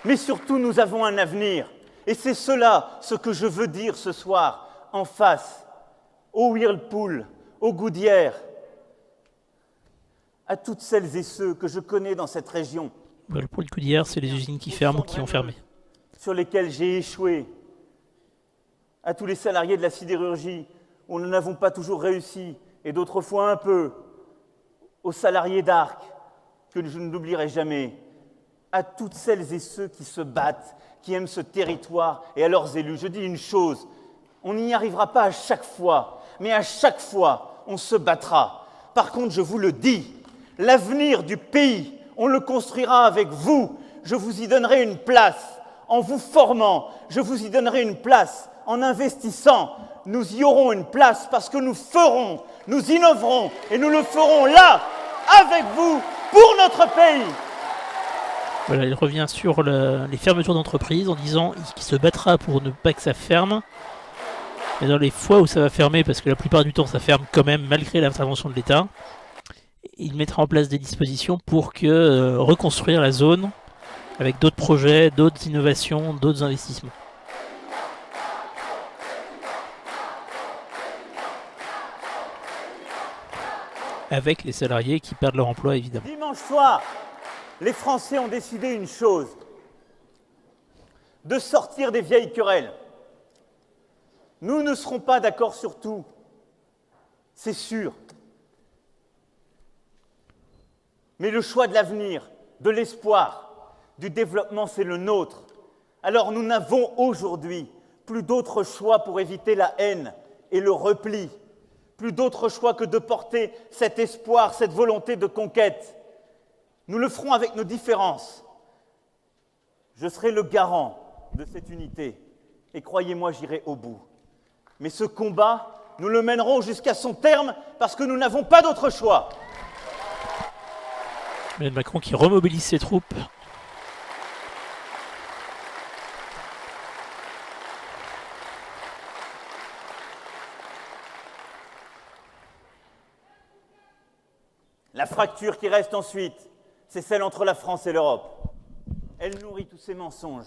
Mais surtout, nous avons un avenir. Et c'est cela ce que je veux dire ce soir, en face, au Whirlpool, au Goodyear, à toutes celles et ceux que je connais dans cette région. Whirlpool, Goodyear, c'est les usines qui ferment ou qui ont fermé. Sur lesquelles j'ai échoué. À tous les salariés de la sidérurgie, où nous n'avons pas toujours réussi, et d'autres fois un peu. Aux salariés d'Arc, que je n'oublierai jamais. À toutes celles et ceux qui se battent, qui aiment ce territoire, et à leurs élus. Je dis une chose, on n'y arrivera pas à chaque fois, mais à chaque fois, on se battra. Par contre, je vous le dis, l'avenir du pays, on le construira avec vous. Je vous y donnerai une place. En vous formant, je vous y donnerai une place. En investissant, nous y aurons une place parce que nous ferons, nous innoverons et nous le ferons là, avec vous, pour notre pays. Voilà, il revient sur les fermetures d'entreprises en disant qu'il se battra pour ne pas que ça ferme. Mais dans les fois où ça va fermer, parce que la plupart du temps ça ferme quand même malgré l'intervention de l'État, il mettra en place des dispositions pour reconstruire la zone avec d'autres projets, d'autres innovations, d'autres investissements. Avec les salariés qui perdent leur emploi, évidemment. Dimanche soir, les Français ont décidé une chose, de sortir des vieilles querelles. Nous ne serons pas d'accord sur tout, c'est sûr. Mais le choix de l'avenir, de l'espoir, du développement, c'est le nôtre. Alors nous n'avons aujourd'hui plus d'autre choix pour éviter la haine et le repli. Plus d'autre choix que de porter cet espoir, cette volonté de conquête. Nous le ferons avec nos différences. Je serai le garant de cette unité. Et croyez-moi, j'irai au bout. Mais ce combat, nous le mènerons jusqu'à son terme parce que nous n'avons pas d'autre choix. Emmanuel Macron qui remobilise ses troupes. La fracture qui reste ensuite, c'est celle entre la France et l'Europe. Elle nourrit tous ces mensonges.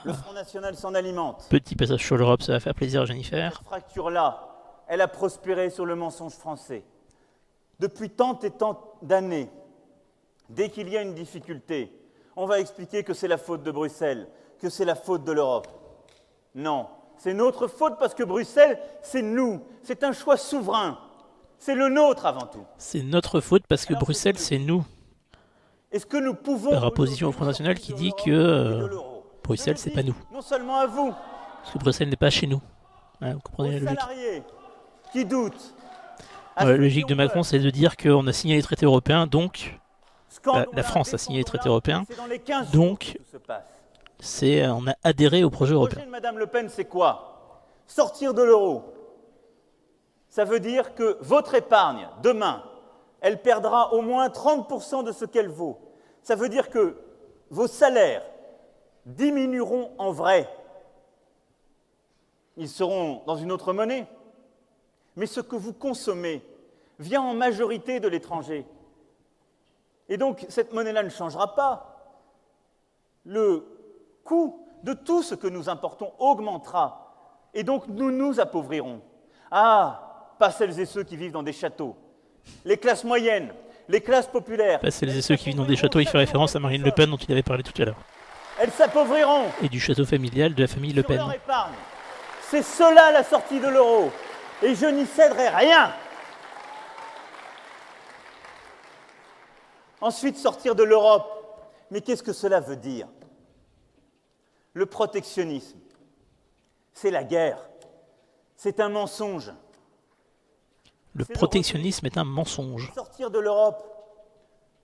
Le Front National s'en alimente. Petit passage sur l'Europe, ça va faire plaisir à Jennifer. Cette fracture-là, elle a prospéré sur le mensonge français. Depuis tant et tant d'années, dès qu'il y a une difficulté, on va expliquer que c'est la faute de Bruxelles, que c'est la faute de l'Europe. Non, c'est notre faute parce que Bruxelles, c'est nous. C'est un choix souverain. C'est le nôtre avant tout. C'est notre faute parce que Bruxelles, c'est nous. Est-ce que nous pouvons... Par opposition au Front National qui dit que Bruxelles, c'est pas nous. Non seulement à vous, Parce que Bruxelles n'est pas chez nous. Vous comprenez la aux logique. salariés qui doutent. La logique de Macron, c'est de dire qu'on a signé les traités européens, donc la France a signé les traités européens, donc on a adhéré au projet Le européen. projet de Mme Le Pen, c'est quoi? Sortir de l'euro. Ça veut dire que votre épargne, demain, elle perdra au moins 30% de ce qu'elle vaut. Ça veut dire que vos salaires diminueront en vrai. Ils seront dans une autre monnaie. Mais ce que vous consommez vient en majorité de l'étranger. Et donc, cette monnaie-là ne changera pas. Le coût de tout ce que nous importons augmentera. Et donc, nous nous appauvrirons. Ah, pas celles et ceux qui vivent dans des châteaux. Les classes moyennes, les classes populaires. Pas celles et ceux qui vivent dans des châteaux, il fait référence à Marine Le Pen dont il avait parlé tout à l'heure. Elles s'appauvriront. Et du château familial de la famille Le Pen. Sur leur épargne. C'est cela la sortie de l'euro. Et je n'y céderai rien. Ensuite, sortir de l'Europe. Mais qu'est-ce que cela veut dire? Le protectionnisme, c'est la guerre. C'est un mensonge. Le protectionnisme est un mensonge. Sortir de l'Europe.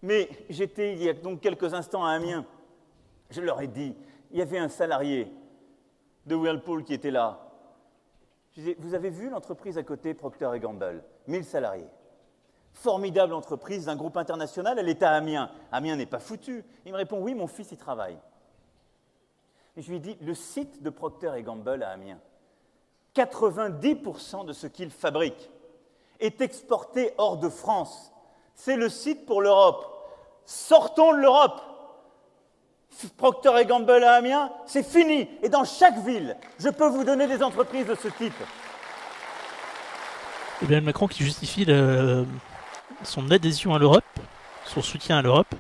Mais j'étais il y a donc quelques instants à Amiens. Je leur ai dit, il y avait un salarié de Whirlpool qui était là. Je disais, vous avez vu l'entreprise à côté, Procter & Gamble, 1000 salariés. Formidable entreprise d'un groupe international, elle est à Amiens. Amiens n'est pas foutu. Il me répond, oui, mon fils y travaille. Et je lui ai dit, le site de Procter & Gamble à Amiens, 90% de ce qu'il fabrique est exporté hors de France. C'est le site pour l'Europe. Sortons de l'Europe. Procter & Gamble à Amiens, c'est fini. Et dans chaque ville, je peux vous donner des entreprises de ce type. Emmanuel Macron qui justifie son adhésion à l'Europe, son soutien à l'Europe,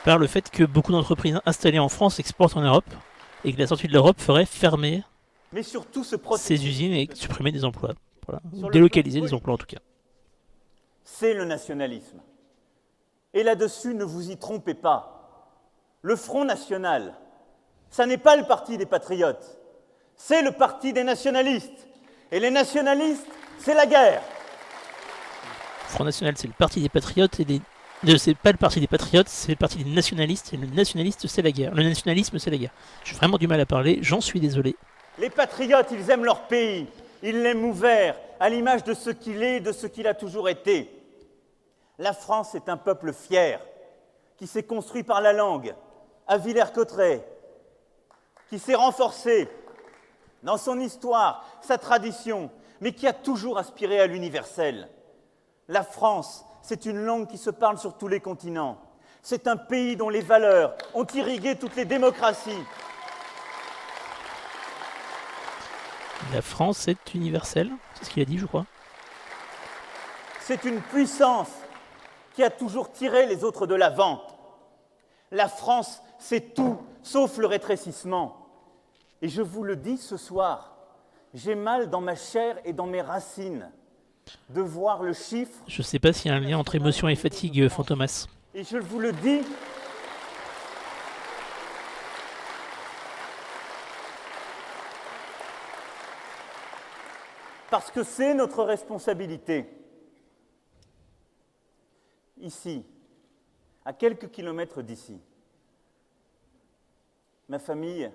par le fait que beaucoup d'entreprises installées en France exportent en Europe et que la sortie de l'Europe ferait fermer Mais surtout ces usines et supprimer des emplois. Voilà. Sur le Délocaliser plan des emplois en tout cas. C'est le nationalisme. Et là-dessus, ne vous y trompez pas. Le Front National, ça n'est pas le parti des patriotes, c'est le parti des nationalistes. Et les nationalistes, c'est la guerre. Le Front National, c'est le parti des patriotes et c'est pas le parti des patriotes, c'est le parti des nationalistes et le nationaliste, c'est la guerre. Le nationalisme, c'est la guerre. J'ai vraiment du mal à parler, j'en suis désolé. Les patriotes, ils aiment leur pays, ils l'aiment ouvert, à l'image de ce qu'il est, de ce qu'il a toujours été. La France est un peuple fier, qui s'est construit par la langue, à Villers-Cotterêts, qui s'est renforcé dans son histoire, sa tradition, mais qui a toujours aspiré à l'universel. La France, c'est une langue qui se parle sur tous les continents. C'est un pays dont les valeurs ont irrigué toutes les démocraties. La France est universelle, c'est ce qu'il a dit, je crois. C'est une puissance qui a toujours tiré les autres de l'avant. La France, c'est tout, sauf le rétrécissement. Et je vous le dis ce soir, j'ai mal dans ma chair et dans mes racines de voir le chiffre. Je sais pas s'il y a un lien entre émotion et fatigue, Fantomas. Et je vous le dis, parce que c'est notre responsabilité. Ici, à quelques kilomètres d'ici, ma famille,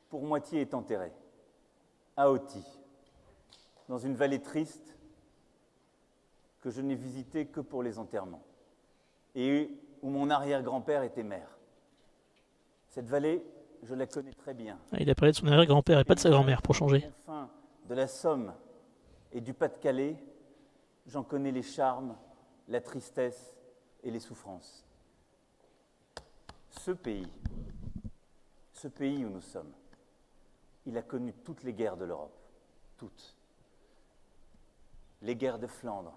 pour moitié, est enterrée, à Auty, dans une vallée triste que je n'ai visitée que pour les enterrements, et où mon arrière-grand-père était maire. Cette vallée, je la connais très bien. Il a parlé de son arrière-grand-père et pas de sa grand-mère, pour changer. Enfin, de la Somme et du Pas-de-Calais, j'en connais les charmes, la tristesse et les souffrances. Ce pays où nous sommes, il a connu toutes les guerres de l'Europe, toutes. Les guerres de Flandre,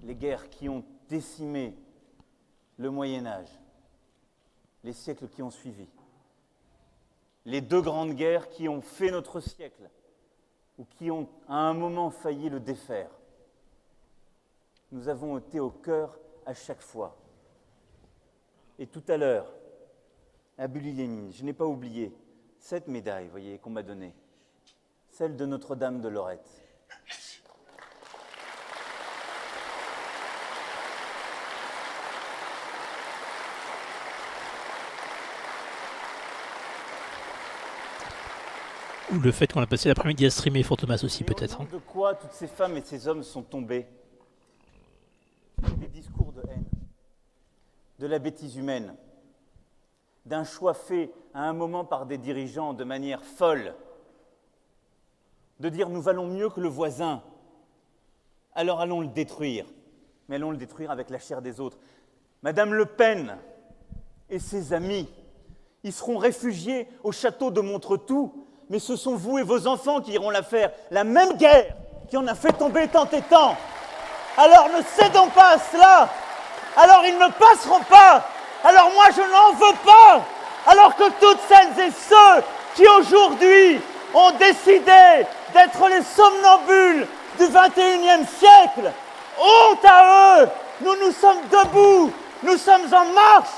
les guerres qui ont décimé le Moyen-Âge, les siècles qui ont suivi, les deux grandes guerres qui ont fait notre siècle, ou qui ont à un moment failli le défaire. Nous avons été au cœur à chaque fois. Et tout à l'heure, à Bully-les-Mines, je n'ai pas oublié cette médaille, voyez, qu'on m'a donnée, celle de Notre-Dame de Lorette. Ou le fait qu'on a passé l'après-midi à streamer Fantomas aussi, peut-être. Au nom de quoi toutes ces femmes et ces hommes sont tombés? Des discours de haine, de la bêtise humaine, d'un choix fait à un moment par des dirigeants de manière folle, de dire nous valons mieux que le voisin, alors allons le détruire, mais allons le détruire avec la chair des autres. Madame Le Pen et ses amis, ils seront réfugiés au château de Montretout, mais ce sont vous et vos enfants qui iront la faire, la même guerre qui en a fait tomber tant et tant. Alors ne cédons pas à cela. Alors ils ne passeront pas. Alors moi je n'en veux pas. Alors que toutes celles et ceux qui aujourd'hui ont décidé d'être les somnambules du 21e siècle, honte à eux. Nous sommes debout, nous sommes en marche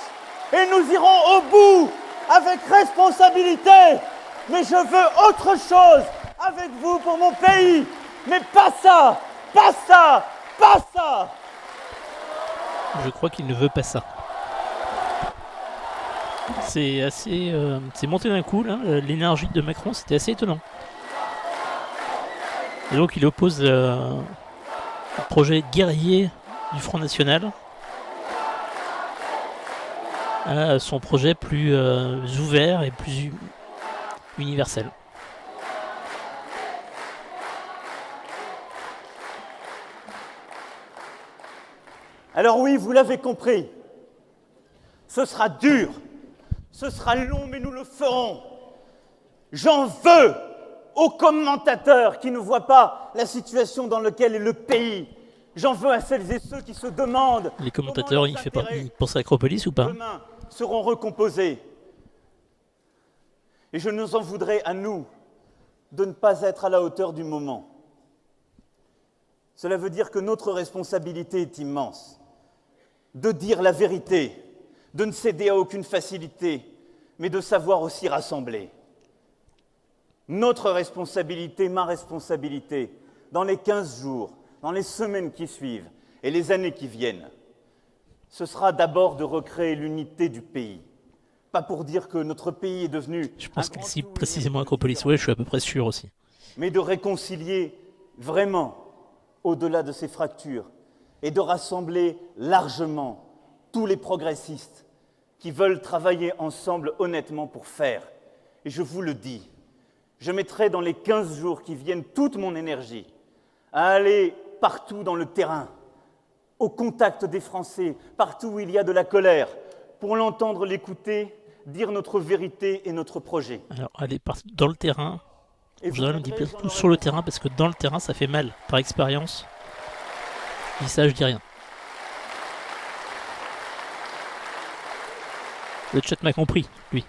et nous irons au bout avec responsabilité. Mais je veux autre chose avec vous pour mon pays. Mais pas ça, pas ça, pas ça. Je crois qu'il ne veut pas ça. C'est assez... c'est monté d'un coup, là. L'énergie de Macron, c'était assez étonnant. Et donc il oppose le projet guerrier du Front National à son projet plus ouvert et plus universel. Alors oui, vous l'avez compris, ce sera dur Ce sera long, mais nous le ferons. J'en veux aux commentateurs qui ne voient pas la situation dans laquelle est le pays. J'en veux à celles et ceux qui se demandent Les commentateurs, ils pensent à Acropolis ou pas? demain seront recomposés. Et je nous en voudrais à nous de ne pas être à la hauteur du moment. Cela veut dire que notre responsabilité est immense. De dire la vérité, de ne céder à aucune facilité, mais de savoir aussi rassembler. Notre responsabilité, ma responsabilité, dans les 15 jours, dans les semaines qui suivent et les années qui viennent, ce sera d'abord de recréer l'unité du pays. Pas pour dire que notre pays est devenu... Je pense qu'il cible précisément Acropolis, ouais, je suis à peu près sûr aussi. Mais de réconcilier vraiment au-delà de ces fractures et de rassembler largement tous les progressistes qui veulent travailler ensemble honnêtement pour faire. Et je vous le dis, je mettrai dans les 15 jours qui viennent toute mon énergie à aller partout dans le terrain, au contact des Français, partout où il y a de la colère, pour l'entendre, l'écouter, dire notre vérité et notre projet. Alors, allez, dans le terrain, je voudrais me dire tout sur le terrain, parce que dans le terrain, ça fait mal, par expérience. Je dis ça, je dis rien. Le chat m'a compris, lui.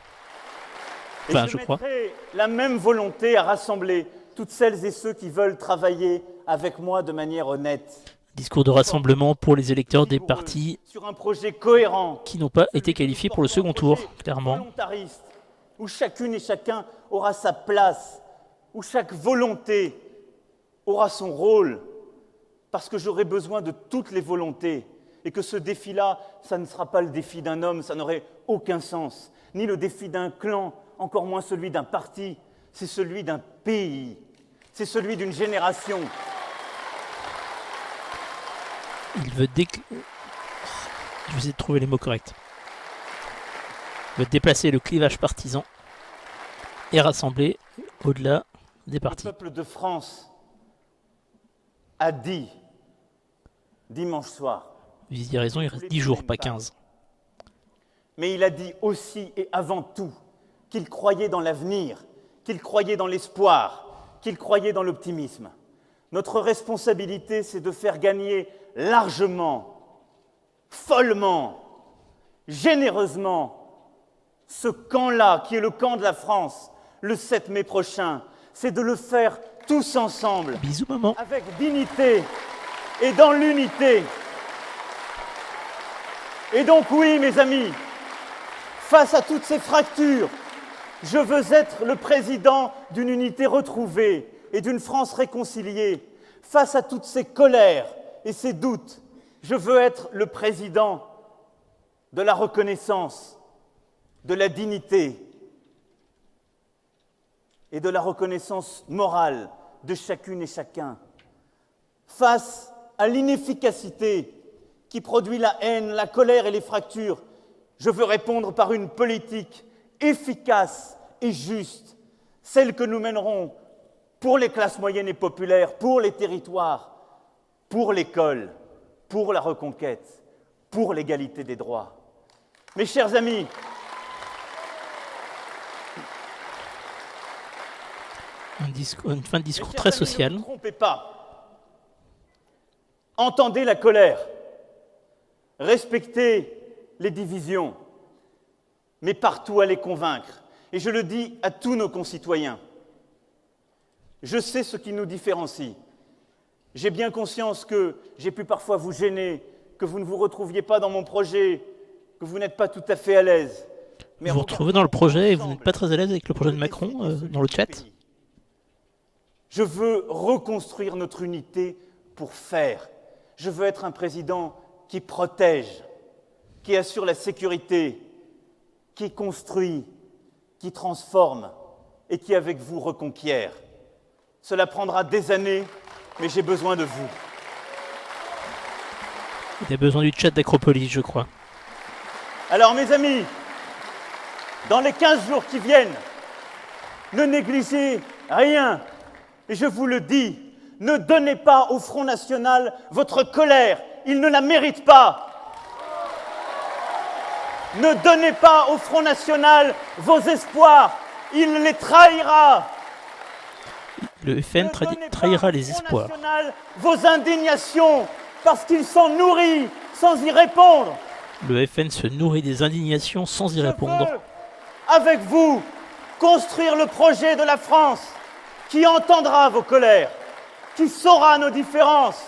Enfin, je crois. Mettrai la même volonté à rassembler toutes celles et ceux qui veulent travailler avec moi de manière honnête. Discours de rassemblement pour les électeurs des partis sur un projet cohérent qui n'ont pas été qualifiés pour le second tour, clairement. Volontariste, où chacune et chacun aura sa place, où chaque volonté aura son rôle, parce que j'aurai besoin de toutes les volontés, et que ce défi-là, ça ne sera pas le défi d'un homme, ça n'aurait aucun sens, ni le défi d'un clan, encore moins celui d'un parti, c'est celui d'un pays, c'est celui d'une génération. Il veut Je vais essayer de trouver les mots corrects. Il veut déplacer le clivage partisan et rassembler au-delà des partis. Le peuple de France a dit dimanche soir. Vous avez raison, il reste 10 jours, pas 15. Mais il a dit aussi et avant tout qu'il croyait dans l'avenir, qu'il croyait dans l'espoir, qu'il croyait dans l'optimisme. Notre responsabilité, c'est de faire gagner largement, follement, généreusement, ce camp-là, qui est le camp de la France, le 7 mai prochain. C'est de le faire tous ensemble. Bisous, maman. Avec dignité et dans l'unité. Et donc, oui, mes amis, face à toutes ces fractures, je veux être le président d'une unité retrouvée et d'une France réconciliée. Face à toutes ces colères et ces doutes, je veux être le président de la reconnaissance, de la dignité et de la reconnaissance morale de chacune et chacun. Face à l'inefficacité qui produit la haine, la colère et les fractures, je veux répondre par une politique efficace et juste, celle que nous mènerons pour les classes moyennes et populaires, pour les territoires, pour l'école, pour la reconquête, pour l'égalité des droits. Mes chers amis, une fin de discours très social. Ne vous trompez pas. Entendez la colère, respectez les divisions, mais partout à les convaincre. Et je le dis à tous nos concitoyens. Je sais ce qui nous différencie. J'ai bien conscience que j'ai pu parfois vous gêner, que vous ne vous retrouviez pas dans mon projet, que vous n'êtes pas tout à fait à l'aise. Mais vous vous retrouvez dans le projet et vous n'êtes pas très à l'aise avec le projet de Macron dans le chat? Je veux reconstruire notre unité pour faire. Je veux être un président qui protège, qui assure la sécurité, qui construit, qui transforme et qui, avec vous, reconquiert. Cela prendra des années, mais j'ai besoin de vous. Il a besoin du chat d'Acropolis, je crois. Alors, mes amis, dans les 15 jours qui viennent, ne négligez rien. Et je vous le dis, ne donnez pas au Front National votre colère. Il ne la mérite pas. Ne donnez pas au Front National vos espoirs, il les trahira. Le FN trahira les espoirs. Ne donnez pas au Front National vos indignations, parce qu'il s'en nourrit sans y répondre. Le FN se nourrit des indignations sans y répondre. Je veux, avec vous, construire le projet de la France qui entendra vos colères, qui saura nos différences,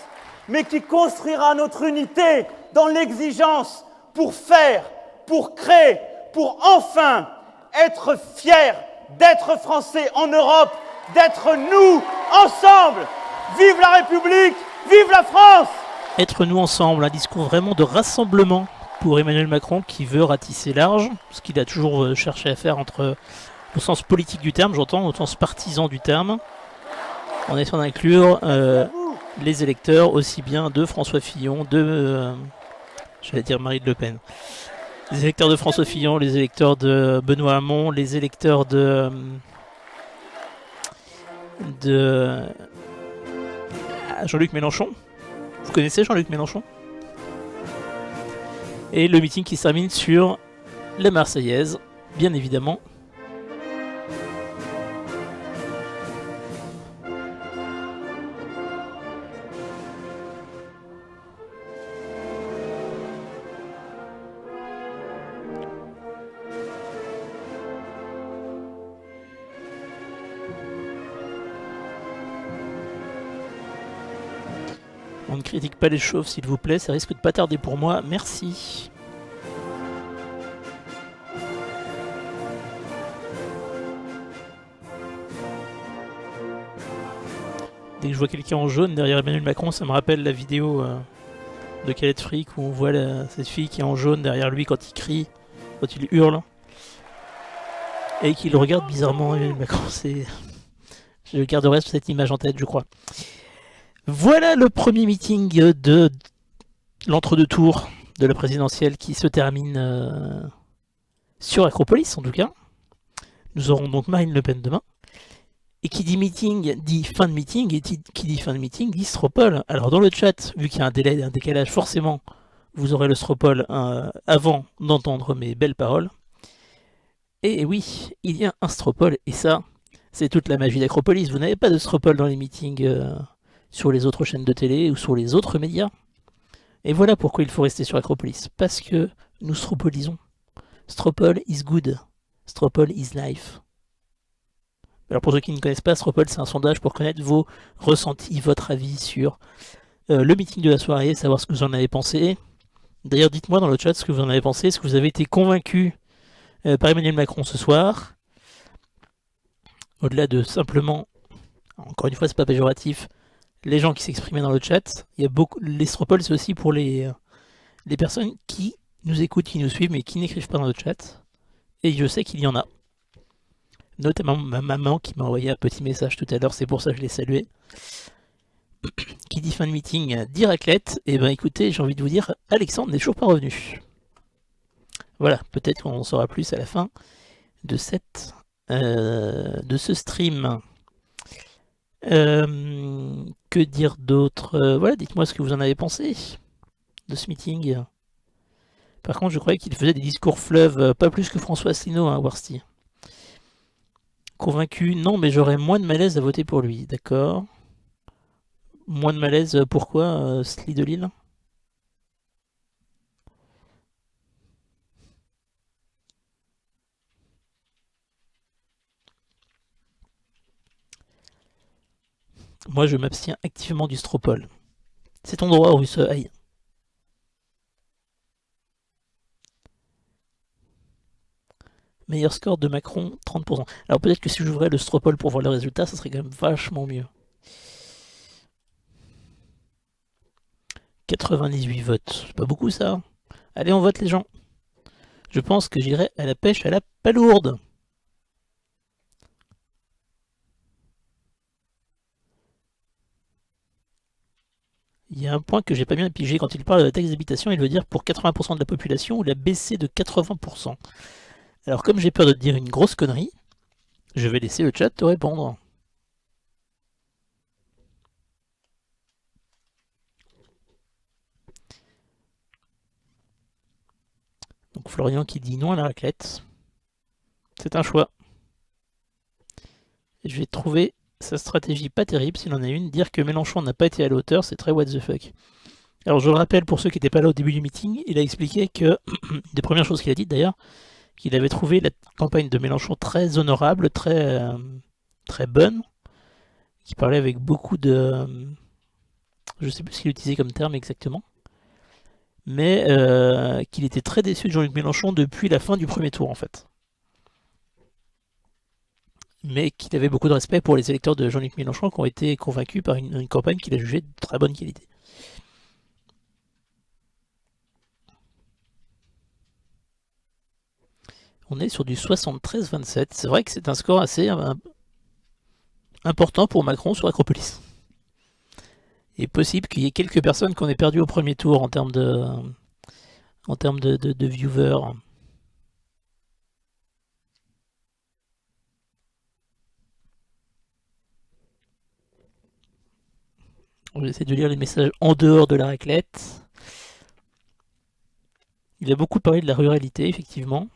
mais qui construira notre unité dans l'exigence pour faire, pour créer, pour enfin être fiers d'être Français en Europe, d'être nous ensemble. Vive la République, vive la France! Être nous ensemble, un discours vraiment de rassemblement pour Emmanuel Macron qui veut ratisser large, ce qu'il a toujours cherché à faire entre au sens politique du terme, j'entends, au sens partisan du terme, en essayant d'inclure les électeurs aussi bien de François Fillon, j'allais dire Marine Le Pen, les électeurs de François Fillon, les électeurs de Benoît Hamon, les électeurs de Jean-Luc Mélenchon. Vous connaissez Jean-Luc Mélenchon? Et le meeting qui se termine sur la Marseillaise, bien évidemment. On ne critique pas les chauves s'il vous plaît, ça risque de pas tarder pour moi, merci. Dès que je vois quelqu'un en jaune derrière Emmanuel Macron, ça me rappelle la vidéo de Calette Fric où on voit cette fille qui est en jaune derrière lui quand il crie, quand il hurle. Et qu'il regarde bizarrement Emmanuel Macron, je garderai cette image en tête je crois. Voilà le premier meeting de l'entre-deux-tours de la présidentielle qui se termine sur Acropolis en tout cas. Nous aurons donc Marine Le Pen demain. Et qui dit meeting dit fin de meeting, et qui dit fin de meeting dit Stropole. Alors dans le chat, vu qu'il y a un délai, un décalage, forcément, vous aurez le Stropole avant d'entendre mes belles paroles. Et oui, il y a un Stropole, et ça, c'est toute la magie d'Acropolis. Vous n'avez pas de Stropole dans les meetings sur les autres chaînes de télé ou sur les autres médias. Et voilà pourquoi il faut rester sur Acropolis. Parce que nous stropolisons. Stropole is good. Stropole is life. Alors pour ceux qui ne connaissent pas, Stropole, c'est un sondage pour connaître vos ressentis, votre avis sur le meeting de la soirée, savoir ce que vous en avez pensé. D'ailleurs, dites-moi dans le chat ce que vous en avez pensé. Est-ce que vous avez été convaincu par Emmanuel Macron ce soir? Au-delà de simplement, encore une fois, c'est pas péjoratif, les gens qui s'exprimaient dans le chat. Il y a beaucoup. Les Stropole, c'est aussi pour les personnes qui nous écoutent, qui nous suivent, mais qui n'écrivent pas dans le chat. Et je sais qu'il y en a. Notamment ma maman qui m'a envoyé un petit message tout à l'heure, c'est pour ça que je l'ai salué. Qui dit fin de meeting, dit raclette. Et ben écoutez, j'ai envie de vous dire, Alexandre n'est toujours pas revenu. Voilà, peut-être qu'on en saura plus à la fin de ce stream. Que dire d'autre? Voilà, dites-moi ce que vous en avez pensé de ce meeting. Par contre, je croyais qu'il faisait des discours fleuves, pas plus que François Asselineau, hein, Warsty. Convaincu? Non, mais j'aurais moins de malaise à voter pour lui, d'accord. Moins de malaise, pourquoi, Sli de Lille? Moi, je m'abstiens activement du Stropole. C'est ton droit, Russe. Aïe. Meilleur score de Macron, 30%. Alors peut-être que si j'ouvrais le Stropole pour voir le résultat, ça serait quand même vachement mieux. 98 votes, c'est pas beaucoup ça. Allez, on vote les gens. Je pense que j'irai à la pêche à la palourde. Il y a un point que j'ai pas bien pigé quand il parle de la taxe d'habitation, il veut dire pour 80% de la population, il a baissé de 80%. Alors comme j'ai peur de te dire une grosse connerie, je vais laisser le chat te répondre. Donc Donc Florian qui dit non à la raclette. C'est un choix. Et je vais trouver sa stratégie pas terrible, s'il en a une. Dire que Mélenchon n'a pas été à la hauteur, c'est très what the fuck. Alors je le rappelle pour ceux qui n'étaient pas là au début du meeting, il a expliqué que, des premières choses qu'il a dites d'ailleurs, qu'il avait trouvé la campagne de Mélenchon très honorable, très bonne, qui parlait avec beaucoup de... je sais plus ce qu'il utilisait comme terme exactement, mais qu'il était très déçu de Jean-Luc Mélenchon depuis la fin du premier tour en fait. Mais qu'il avait beaucoup de respect pour les électeurs de Jean-Luc Mélenchon qui ont été convaincus par une campagne qu'il a jugée de très bonne qualité. On est sur du 73-27. C'est vrai que c'est un score assez important pour Macron sur Acropolis. Il est possible qu'il y ait quelques personnes qu'on ait perdues au premier tour en termes de viewers. On va essayer de lire les messages en dehors de la raclette. Il a beaucoup parlé de la ruralité, effectivement.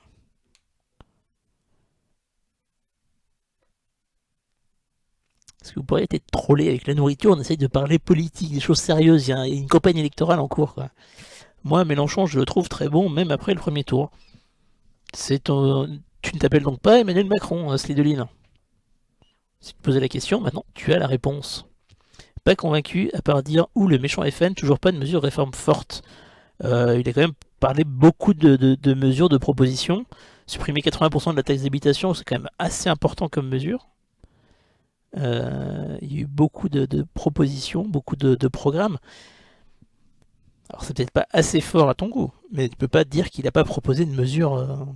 Est-ce que vous pourriez être trollé avec la nourriture? On essaye de parler politique, des choses sérieuses. Il y a une campagne électorale en cours, quoi. Moi, Mélenchon, je le trouve très bon, même après le premier tour. Tu ne t'appelles donc pas Emmanuel Macron, Slideline. Si tu te posais la question, maintenant tu as la réponse. Pas convaincu, à part dire le méchant FN, toujours pas de mesures de réforme fortes. Il a quand même parlé beaucoup de mesures, de propositions. Supprimer 80% de la taxe d'habitation, c'est quand même assez important comme mesure. Il y a eu beaucoup de propositions, beaucoup de programmes. Alors c'est peut-être pas assez fort à ton goût, mais tu peux pas dire qu'il n'a pas proposé de mesures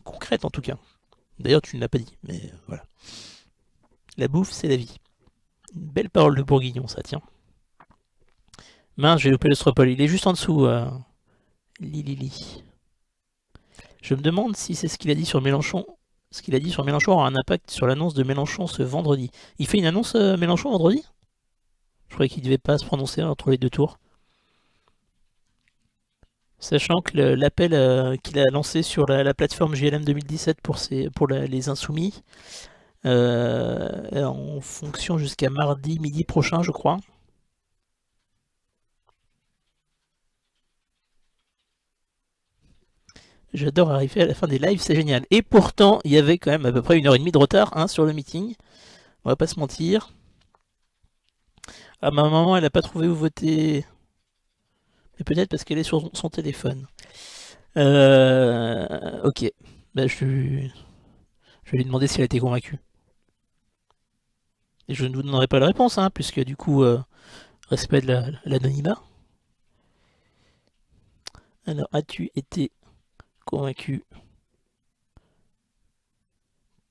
concrètes en tout cas. D'ailleurs tu ne l'as pas dit, mais voilà. La bouffe c'est la vie. Une belle parole de Bourguignon ça, tiens. Mince, j'ai loupé le stropole, il est juste en dessous. Lili. Je me demande si c'est ce qu'il a dit sur Mélenchon. Ce qu'il a dit sur Mélenchon aura un impact sur l'annonce de Mélenchon ce vendredi. Il fait une annonce Mélenchon vendredi? Je croyais qu'il devait pas se prononcer entre les deux tours. Sachant que l'appel qu'il a lancé sur la plateforme JLM 2017 pour les insoumis est en fonction jusqu'à mardi midi prochain, je crois. J'adore arriver à la fin des lives, c'est génial. Et pourtant, il y avait quand même à peu près 1h30 de retard sur le meeting. On va pas se mentir. Ah, ma maman, elle a pas trouvé où voter. Mais peut-être parce qu'elle est sur son téléphone. Ok. Bah, je vais lui demander si elle a été convaincue. Et je ne vous donnerai pas la réponse, puisque du coup, respect de l'anonymat. Alors, as-tu été convaincu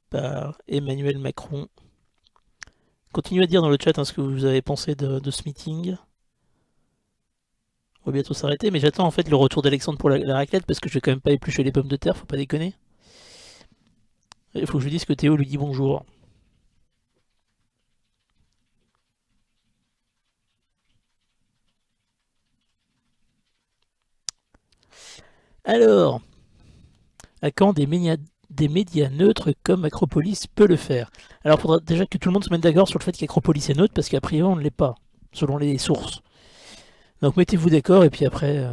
par Emmanuel Macron? Continuez à dire dans le chat ce que vous avez pensé de ce meeting. On va bientôt s'arrêter, mais j'attends en fait le retour d'Alexandre pour la raclette parce que je vais quand même pas éplucher les pommes de terre, faut pas déconner. Il faut que je lui dise que Théo lui dit bonjour. Alors, à quand des médias neutres comme Acropolis peut le faire? Alors, il faudra déjà que tout le monde se mette d'accord sur le fait qu'Acropolis est neutre parce qu'a priori on ne l'est pas, selon les sources. Donc mettez-vous d'accord et puis après...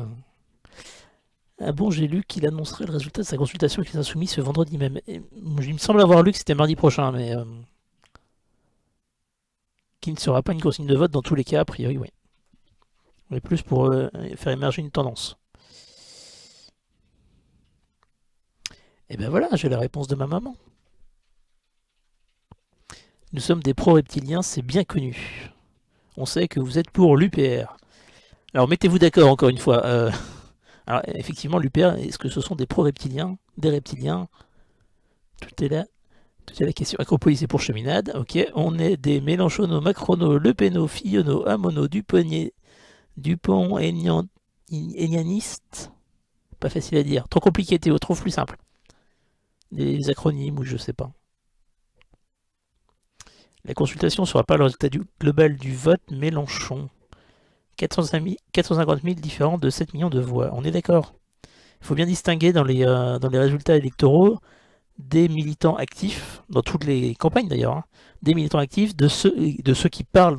Ah bon, j'ai lu qu'il annoncerait le résultat de sa consultation avec les insoumis ce vendredi même. Il me semble avoir lu que c'était mardi prochain, mais... qui ne sera pas une consigne de vote dans tous les cas, a priori, oui. On est plus pour faire émerger une tendance. Et ben voilà, j'ai la réponse de ma maman. Nous sommes des pro-reptiliens, c'est bien connu. On sait que vous êtes pour l'UPR. Alors mettez-vous d'accord encore une fois. Alors effectivement, l'UPR, est-ce que ce sont des pro-reptiliens? Des reptiliens? Tout est là. Tout est la question. Acropolis c'est pour cheminade. Ok, on est des Mélenchono, Macrono, Le Penno, Fillonno, Amono, Dupont, Aignanistes. Pas facile à dire. Trop compliqué, Théo, trouve plus simple. Des acronymes ou je sais pas. La consultation ne sera pas le résultat global du vote Mélenchon. 450 000 différents de 7 millions de voix. On est d'accord. Il faut bien distinguer dans les résultats électoraux des militants actifs, dans toutes les campagnes d'ailleurs, hein, des militants actifs, de ceux qui parlent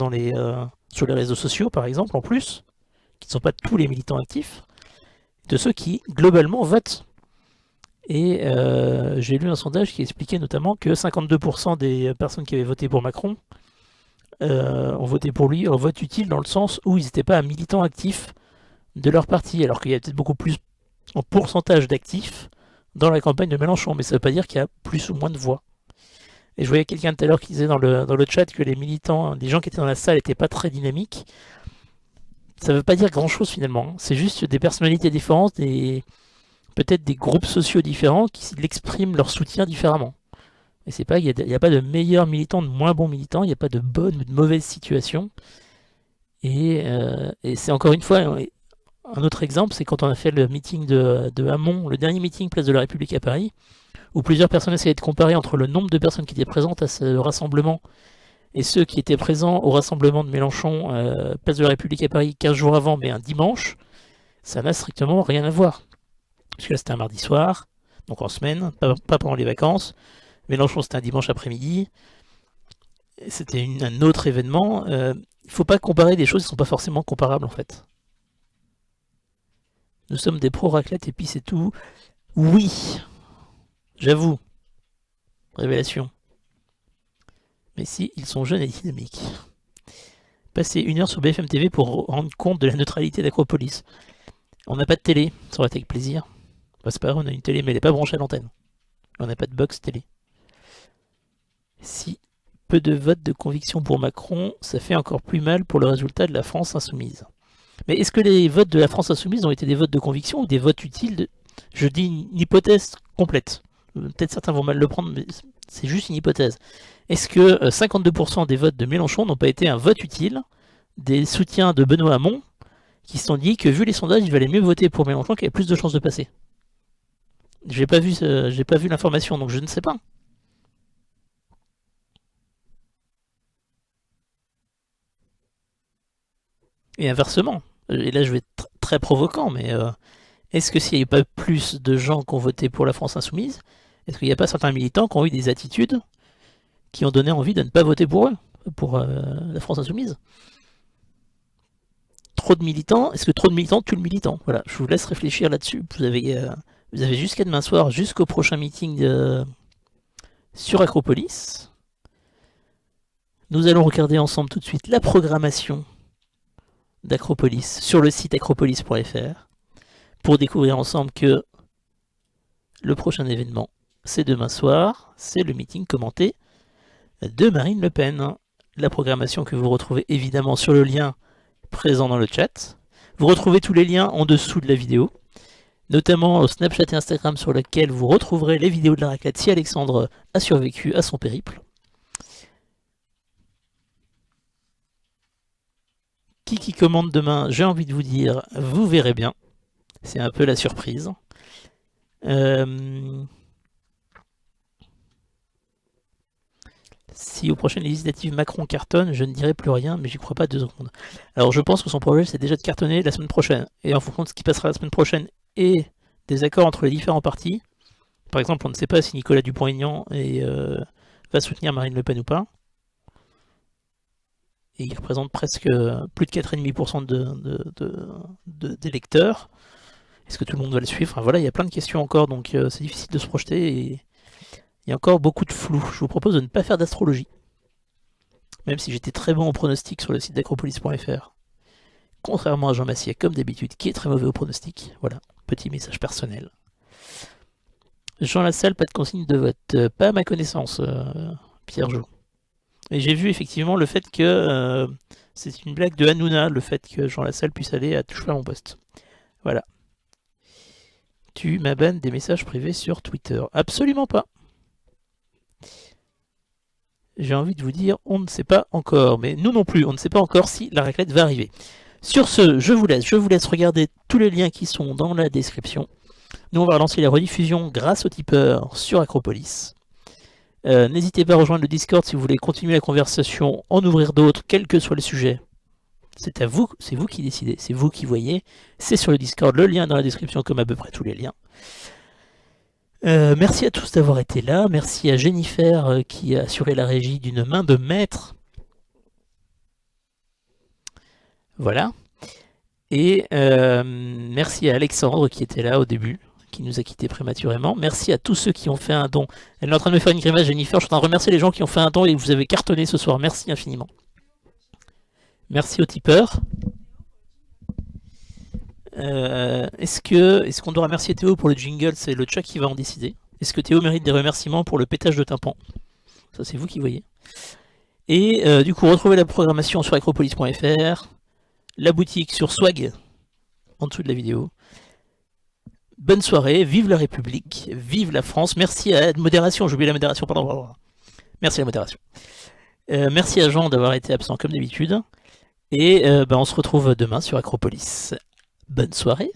sur les réseaux sociaux par exemple, en plus, qui ne sont pas tous les militants actifs, de ceux qui globalement votent. Et j'ai lu un sondage qui expliquait notamment que 52% des personnes qui avaient voté pour Macron ont voté pour lui en vote utile, dans le sens où ils n'étaient pas un militant actif de leur parti, alors qu'il y a peut-être beaucoup plus en pourcentage d'actifs dans la campagne de Mélenchon, mais ça ne veut pas dire qu'il y a plus ou moins de voix. Et je voyais quelqu'un tout à l'heure qui disait dans le chat que les militants, les gens qui étaient dans la salle n'étaient pas très dynamiques. Ça ne veut pas dire grand-chose finalement, c'est juste des personnalités différentes, peut-être des groupes sociaux différents qui l'expriment leur soutien différemment. Et c'est pas, il n'y a pas de meilleurs militants, de moins bons militants, il n'y a pas de bonnes ou de mauvaises situations. Et c'est encore une fois un autre exemple, c'est quand on a fait le meeting de Hamon, le dernier meeting Place de la République à Paris, où plusieurs personnes essayaient de comparer entre le nombre de personnes qui étaient présentes à ce rassemblement et ceux qui étaient présents au rassemblement de Mélenchon, Place de la République à Paris, 15 jours avant, mais un dimanche. Ça n'a strictement rien à voir. Parce que là, c'était un mardi soir, donc en semaine, pas pendant les vacances. Mélenchon, c'était un dimanche après-midi. C'était un autre événement. Il ne faut pas comparer des choses qui ne sont pas forcément comparables, en fait. Nous sommes des pro-raclette et puis c'est tout. Oui, j'avoue. Révélation. Mais si, ils sont jeunes et dynamiques. Passer 1 heure sur BFM TV pour rendre compte de la neutralité d'Acropolis. On n'a pas de télé, ça aurait été avec plaisir. Bah, c'est pas vrai, on a une télé, mais elle n'est pas branchée à l'antenne. On n'a pas de box télé. Si peu de votes de conviction pour Macron, ça fait encore plus mal pour le résultat de la France insoumise. Mais est-ce que les votes de la France insoumise ont été des votes de conviction ou des votes utiles Je dis une hypothèse complète. Peut-être certains vont mal le prendre, mais c'est juste une hypothèse. Est-ce que 52% des votes de Mélenchon n'ont pas été un vote utile des soutiens de Benoît Hamon qui se sont dit que vu les sondages, il valait mieux voter pour Mélenchon qui avait plus de chances de passer? J'ai pas vu l'information, donc je ne sais pas. Et inversement, et là je vais être très provoquant, mais est-ce que s'il n'y a pas plus de gens qui ont voté pour la France Insoumise, est-ce qu'il n'y a pas certains militants qui ont eu des attitudes qui ont donné envie de ne pas voter pour eux, pour la France Insoumise? Trop de militants, est-ce que trop de militants tuent le militant? Voilà, je vous laisse réfléchir là-dessus. Vous avez jusqu'à demain soir, jusqu'au prochain meeting sur Acropolis. Nous allons regarder ensemble tout de suite la programmation d'Acropolis sur le site acropolis.fr pour découvrir ensemble que le prochain événement, c'est demain soir, c'est le meeting commenté de Marine Le Pen. La programmation que vous retrouvez évidemment sur le lien présent dans le chat. Vous retrouvez tous les liens en dessous de la vidéo, notamment au Snapchat et Instagram sur lesquels vous retrouverez les vidéos de la raclette si Alexandre a survécu à son périple. Qui commande demain, j'ai envie de vous dire, vous verrez bien. C'est un peu la surprise. Si aux prochaines législatives Macron cartonne, je ne dirai plus rien, mais j'y crois pas 2 secondes. Alors je pense que son projet c'est déjà de cartonner la semaine prochaine. Et en fonction de ce qui passera la semaine prochaine et des accords entre les différents partis, par exemple on ne sait pas si Nicolas Dupont-Aignan va soutenir Marine Le Pen ou pas. Et il représente presque plus de 4,5% d'électeurs. Est-ce que tout le monde va le suivre? Enfin, voilà, il y a plein de questions encore, donc c'est difficile de se projeter et il y a encore beaucoup de flou. Je vous propose de ne pas faire d'astrologie, même si j'étais très bon au pronostic sur le site d'acropolis.fr. Contrairement à Jean Massier, comme d'habitude, qui est très mauvais au pronostic. Voilà, petit message personnel. Jean Lassalle, pas de consigne de vote. Pas à ma connaissance, Pierre Jo. Et j'ai vu effectivement le fait que c'est une blague de Hanouna, le fait que Jean Lassalle puisse aller à Touche pas mon poste. Voilà. Tu m'abannes des messages privés sur Twitter. Absolument pas. J'ai envie de vous dire, on ne sait pas encore, mais nous non plus, on ne sait pas encore si la raclette va arriver. Sur ce, je vous laisse regarder tous les liens qui sont dans la description. Nous, on va relancer la rediffusion grâce aux tipeurs sur Acropolis. N'hésitez pas à rejoindre le Discord si vous voulez continuer la conversation, en ouvrir d'autres, quel que soit le sujet. C'est à vous, c'est vous qui décidez, c'est vous qui voyez. C'est sur le Discord, le lien est dans la description comme à peu près tous les liens. Merci à tous d'avoir été là. Merci à Jennifer qui a assuré la régie d'une main de maître. Voilà. Et merci à Alexandre qui était là au début, qui nous a quittés prématurément. Merci à tous ceux qui ont fait un don. Elle est en train de me faire une grimace, Jennifer. Je suis en train de remercier les gens qui ont fait un don et vous avez cartonné ce soir. Merci infiniment. Merci aux tipeurs. Est-ce qu'on doit remercier Théo pour le jingle? C'est le chat qui va en décider. Est-ce que Théo mérite des remerciements pour le pétage de tympan? Ça, c'est vous qui voyez. Et du coup, retrouvez la programmation sur acropolis.fr, la boutique sur Swag, en dessous de la vidéo. Bonne soirée, vive la République, vive la France. Merci à la modération, j'ai oublié la modération, pardon. Merci à la modération. Merci à Jean d'avoir été absent comme d'habitude. Et on se retrouve demain sur Acropolis. Bonne soirée.